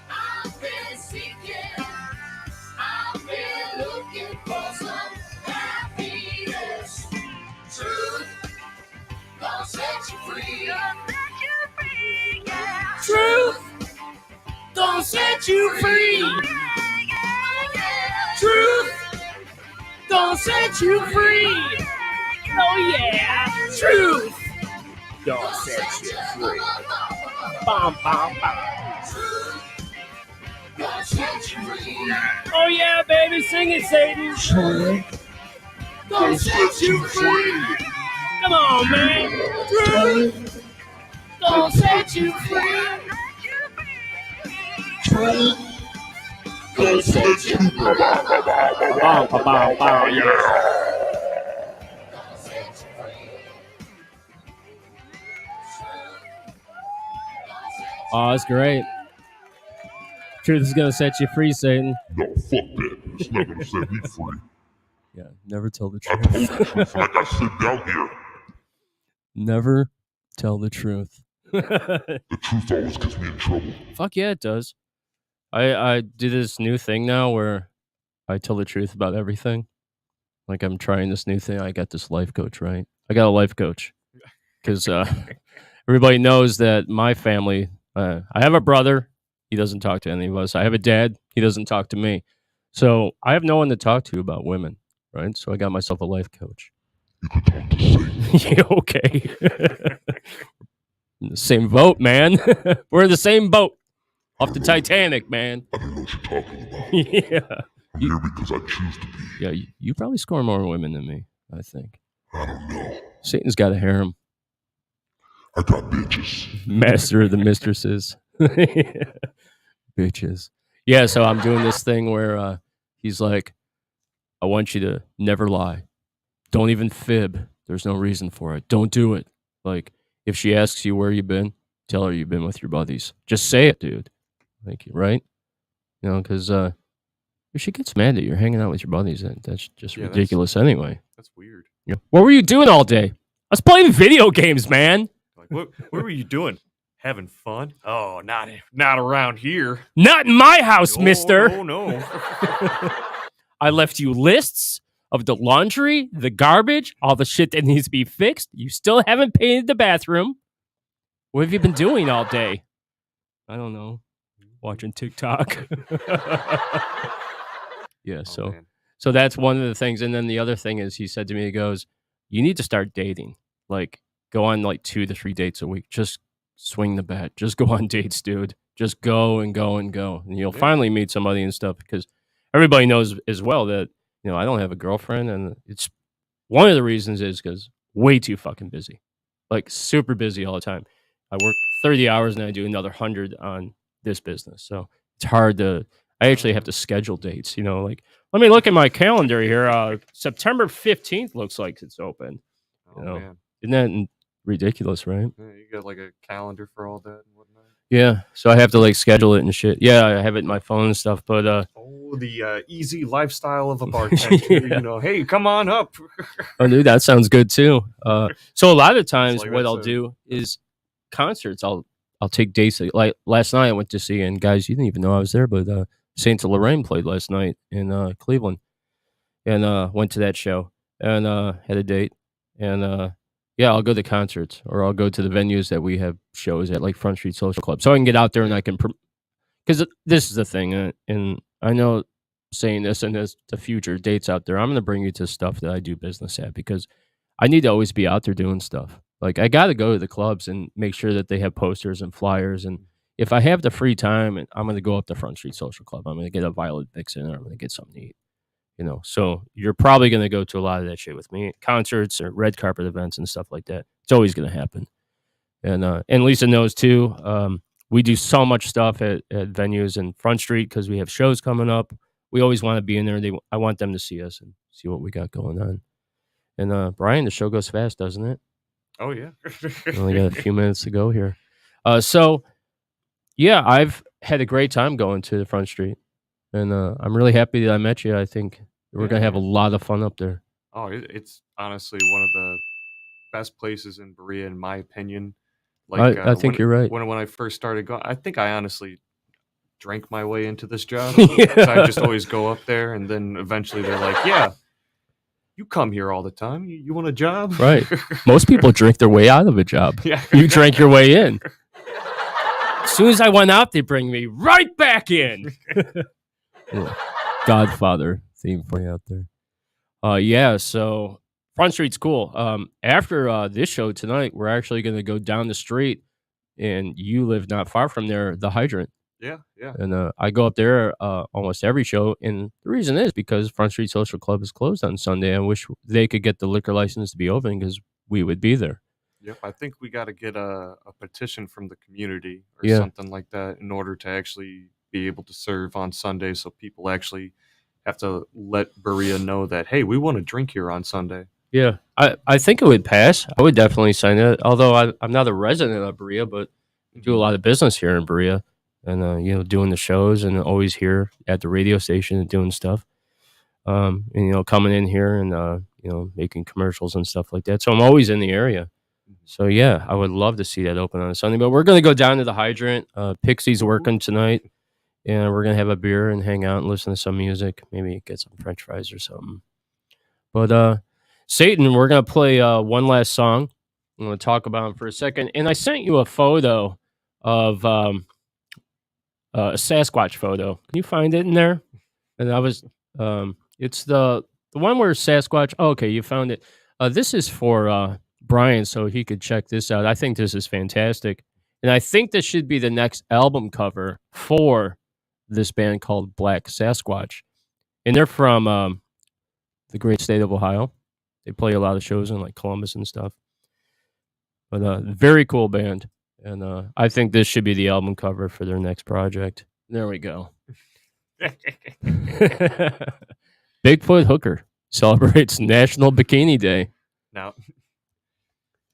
I've been seeking, I've been looking for some happiness. Truth gonna set you free. Truth gonna set you free. Truth gonna set you free. Oh yeah, truth gonna set you free. Bum, bum, bum. Oh yeah, baby, sing it, Satan. Gonna set you free. Come on, man. Truth gonna set you free. Gonna set you free. Bum, bum, bum, bum, yeah. Oh, that's great. Truth is gonna set you free, Satan. No, fuck that. It's not gonna set me free. Yeah, never tell the I told you truth. the truth like I said down here. Never tell the truth. The truth always gets me in trouble. Fuck yeah, it does. I do this new thing now where I tell the truth about everything. Like I'm trying this new thing. I got this life coach, right? I got a life coach because everybody knows that my family. I have a brother. He doesn't talk to any of us. I have a dad. He doesn't talk to me. So I have no one to talk to about women, right? So I got myself a life coach. You could talk to Satan. Yeah, okay. In the same boat, man. We're in the same boat. Off the Titanic, man. I don't know what you're talking about. Yeah. I'm here because I choose to be. Yeah, you probably score more women than me, I think. I don't know. Satan's got a harem. I got bitches. Master of the mistresses. Bitches. Yeah, so I'm doing this thing where he's like, I want you to never lie. Don't even fib. There's no reason for it. Don't do it. Like, if she asks you where you've been, tell her you've been with your buddies. Just say it, dude. Thank you, right? You know, because if she gets mad that you're hanging out with your buddies, that's just ridiculous anyway. That's weird. Yeah. What were you doing all day? I was playing video games, man. Like, what were you doing? Having fun? Oh, not around here. Not in my house, mister. Oh, no. I left you lists of the laundry, the garbage, all the shit that needs to be fixed. You still haven't painted the bathroom. What have you been doing all day? I don't know. Watching TikTok. Yeah, Oh, man. so that's one of the things. And then the other thing is he said to me, he goes, you need to start dating. Like, go on like 2 to 3 dates a week. Just swing the bat. Just go on dates, dude. Just go and go and go. And you'll Yeah. finally meet somebody and stuff, because everybody knows as well that, I don't have a girlfriend. And it's one of the reasons is because way too fucking busy. Like, super busy all the time. I work 30 hours and I do another 100 on this business. So it's hard to, I actually have to schedule dates, like, let me look at my calendar here. September 15th looks like it's open. Oh, You know. man. Isn't that ridiculous, right? Yeah, you got like a calendar for all that and whatnot. Yeah. So I have to like schedule it and shit. Yeah, I have it in my phone and stuff, but Oh, the easy lifestyle of a bartender. Yeah. Hey, come on up. oh dude, that sounds good too. So a lot of times like what that's I'll a- do is concerts. I'll take dates. Like last night I went to see, and guys, you didn't even know I was there, but Saints of Lorraine played last night in Cleveland. And went to that show and had a date. And yeah, I'll go to concerts, or I'll go to the venues that we have shows at, like Front Street Social Club, so I can get out there and I can, because this is the thing, and I know saying this, and there's the future dates out there, I'm going to bring you to stuff that I do business at, because I need to always be out there doing stuff. Like, I got to go to the clubs and make sure that they have posters and flyers. And if I have the free time, and I'm going to go up to Front Street Social Club, I'm going to get a Violet Vixen, or I'm going to get something to eat. So you're probably going to go to a lot of that shit with me, concerts or red carpet events and stuff like that. It's always going to happen. And Lisa knows too. We do so much stuff at venues in Front Street because we have shows coming up. We always want to be in there. I want them to see us and see what we got going on. And Brian, the show goes fast, doesn't it? Oh, yeah. We only got a few minutes to go here. So yeah, I've had a great time going to the Front Street. And I'm really happy that I met you. I think we're going to have a lot of fun up there. Oh, it's honestly one of the best places in Berea, in my opinion. Like, I think you're right. When I first started going, I think I honestly drank my way into this job. Yeah. So I just always go up there, and then eventually they're like, "Yeah, you come here all the time. You want a job?" Right. Most people drink their way out of a job. Yeah. You drank your way in. As soon as I went out, they bring me right back in. Yeah. Godfather theme for you out there. Yeah, so Front Street's cool. After this show tonight, we're actually going to go down the street, and you live not far from there, the Hydrant. Yeah, yeah. And I go up there almost every show, and the reason is because Front Street Social Club is closed on Sunday. I wish they could get the liquor license to be open, because we would be there. Yep, I think we got to get a petition from the community or Yeah. something like that in order to actually be able to serve on Sunday, so people actually have to let Berea know that, hey, we want to drink here on Sunday. Yeah, I think it would pass. I would definitely sign it. Although I'm not a resident of Berea, but I do a lot of business here in Berea, and doing the shows, and always here at the radio station and doing stuff. And coming in here and making commercials and stuff like that. So I'm always in the area. So yeah, I would love to see that open on a Sunday. But we're gonna go down to the Hydrant. Pixie's working tonight, and we're gonna have a beer and hang out and listen to some music. Maybe get some French fries or something. But Satan, we're gonna play one last song. I'm gonna talk about him for a second. And I sent you a photo of a Sasquatch photo. Can you find it in there? And I was it's the one where Sasquatch. Oh, okay, you found it. This is for Brian, so he could check this out. I think this is fantastic. And I think this should be the next album cover for this band called Black Sasquatch. And they're from the great state of Ohio. They play a lot of shows in like Columbus and stuff. But very cool band. And I think this should be the album cover for their next project. There we go. Bigfoot Hooker celebrates National Bikini Day. Now,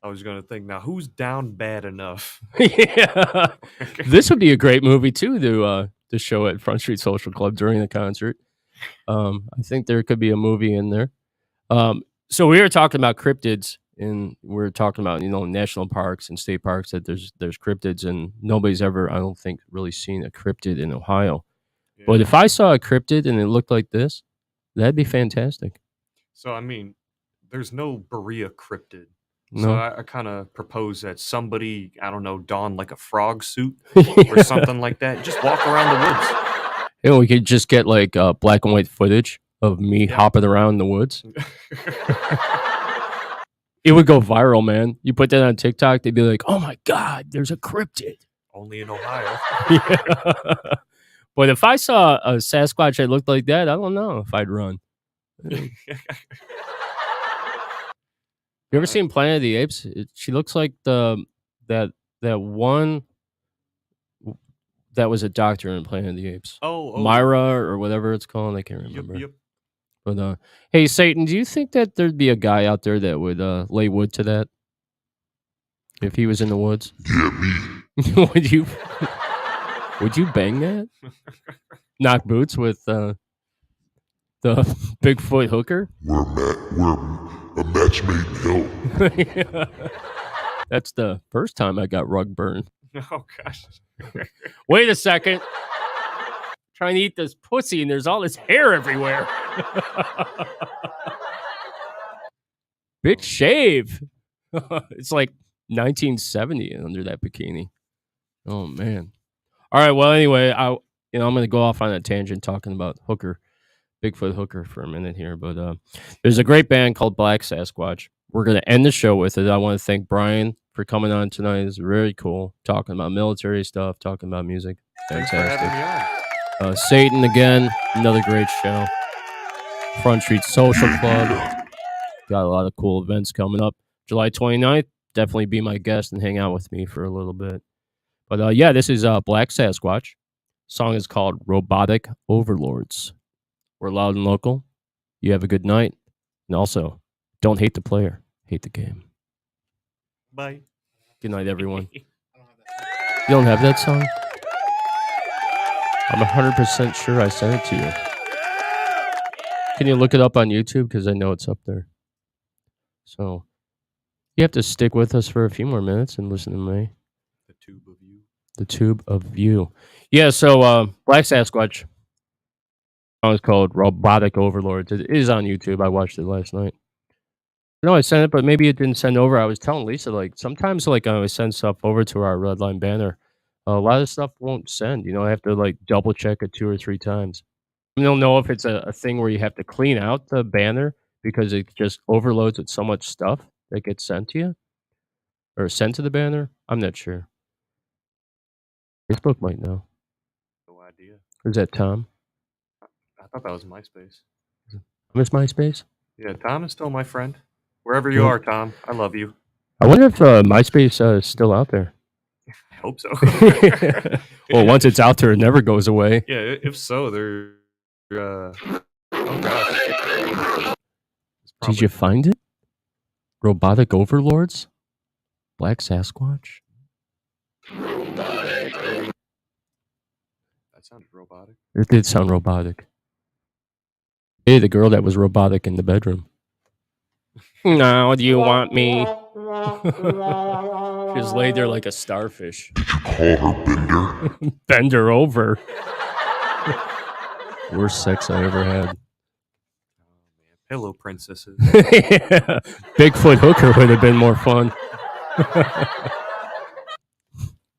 I was going to think, now who's down bad enough? Yeah. This would be a great movie too to show at Front Street Social Club during the concert. I think there could be a movie in there. So we were talking about cryptids, and we were talking about national parks and state parks, that there's cryptids, and nobody's ever, I don't think, really seen a cryptid in Ohio. Yeah. But if I saw a cryptid and it looked like this, that'd be fantastic. So, I mean, there's no Berea cryptid. So No. I kind of propose that somebody, I don't know, don like a frog suit or something like that. Just walk around the woods. You know, we could just get like black and white footage of me hopping around in the woods. It would go viral, man. You put that on TikTok, they'd be like, "Oh my God, there's a cryptid." Only in Ohio. Yeah. But if I saw a Sasquatch that looked like that, I don't know if I'd run. You ever seen Planet of the Apes? She looks like that one that was a doctor in Planet of the Apes. Oh. Myra or whatever it's called. I can't remember. Yep. But hey, Satan, do you think that there'd be a guy out there that would lay wood to that if he was in the woods? Yeah, me. Would you bang that? Knock boots with the Bigfoot hooker? We're a match made in hell. That's the first time I got rug burn. Oh gosh. Wait a second. Trying to eat this pussy and there's all this hair everywhere. Bitch, shave. It's like 1970 under that bikini. Oh man. All right. Well, anyway, I'm going to go off on a tangent talking about Bigfoot hooker for a minute here. But there's a great band called Black Sasquatch. We're going to end the show with it. I want to thank Brian for coming on tonight. It's very cool. Talking about military stuff, talking about music. Fantastic. Thanks for having me on. Satan again, another great show. Front Street Social Club. Got a lot of cool events coming up. July 29th, definitely be my guest and hang out with me for a little bit. But yeah, this is Black Sasquatch. Song is called Robotic Overlords. We're loud and local. You have a good night. And also, don't hate the player, hate the game. Bye. Good night, everyone. You don't have that song? I'm 100% sure I sent it to you. Can you look it up on YouTube? Because I know it's up there. So, you have to stick with us for a few more minutes and listen to me. The Tube of You. The Tube of You. Yeah, so Black Sasquatch. Song is called Robotic Overlords. It is on YouTube. I watched it last night. No, I sent it, but maybe it didn't send over. I was telling Lisa, like, sometimes, like, I send stuff over to our Redline banner. A lot of stuff won't send. I have to, like, double check it 2 or 3 times. I don't know if it's a thing where you have to clean out the banner because it just overloads with so much stuff that gets sent to you or sent to the banner. I'm not sure. Facebook might know. No idea. Or is that Tom? I thought that was MySpace. Miss MySpace? Yeah, Tom is still my friend. Wherever you are, Tom, I love you. I wonder if MySpace is still out there. I hope so. Well, once it's out there, it never goes away. Yeah, if so, they're. Oh gosh. Did you find it? Robotic Overlords? Black Sasquatch? That sounded robotic. It did sound robotic. Hey, the girl that was robotic in the bedroom. No, do you want me? She just laid there like a starfish. Did you call her Bender? Bend her over. Worst sex I ever had. Pillow princesses. Yeah. Bigfoot hooker would have been more fun.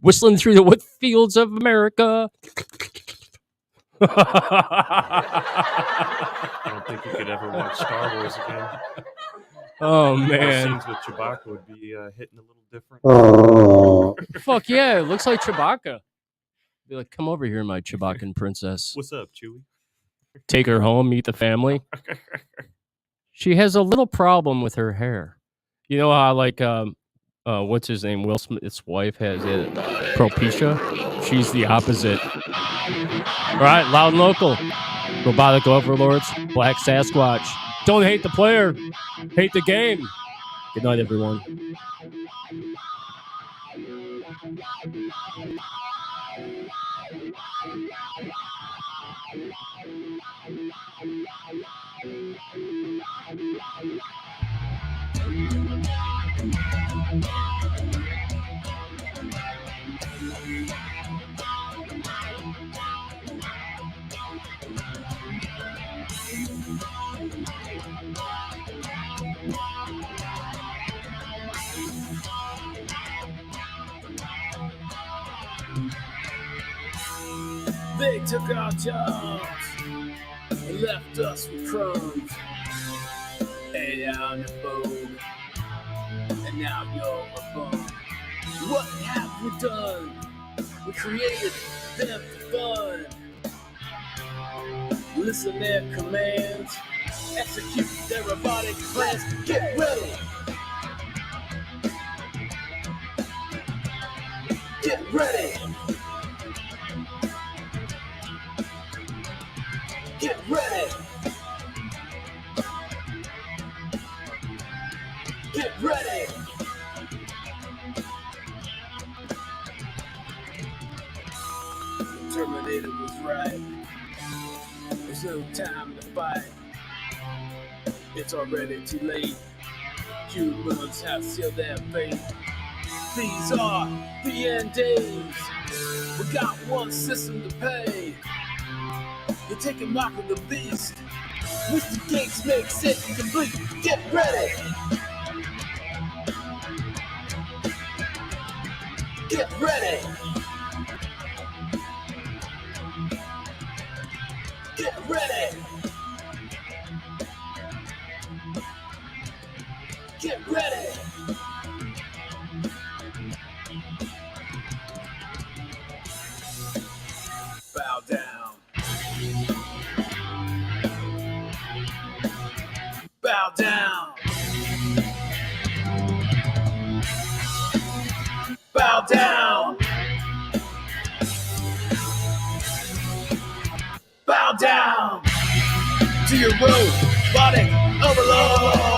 Whistling through the wheat fields of America. I don't think you could ever watch Star Wars again. Oh, Those man. scenes with Chewbacca would be hitting a little different. Fuck yeah, it looks like Chewbacca. Be like, come over here, my Chewbaccan princess. What's up, Chewie? Take her home, meet the family. She has a little problem with her hair. You know how, like, what's his name? Will Smith's wife has alopecia. She's the opposite. All right, loud and local. Robotic Overlords, Black Sasquatch. Don't hate the player, hate the game. Good night, everyone. They took our jobs and left us with crumbs. Hey, down the boat, and now you're a bum. What have we done? We created them for fun. Listen their commands, execute their robotic plans. Get ready. Get ready. Get ready. Get ready. The Terminator was right. There's no time to fight. It's already too late. Humans have sealed their fate. These are the end days. We got one system to pay. You're taking Mark of the Beast. Mr. Gates makes it complete. Get ready. Get ready. Get ready. Get ready. Bow down. Bow down. Bow down. Bow down to your robotic overlord.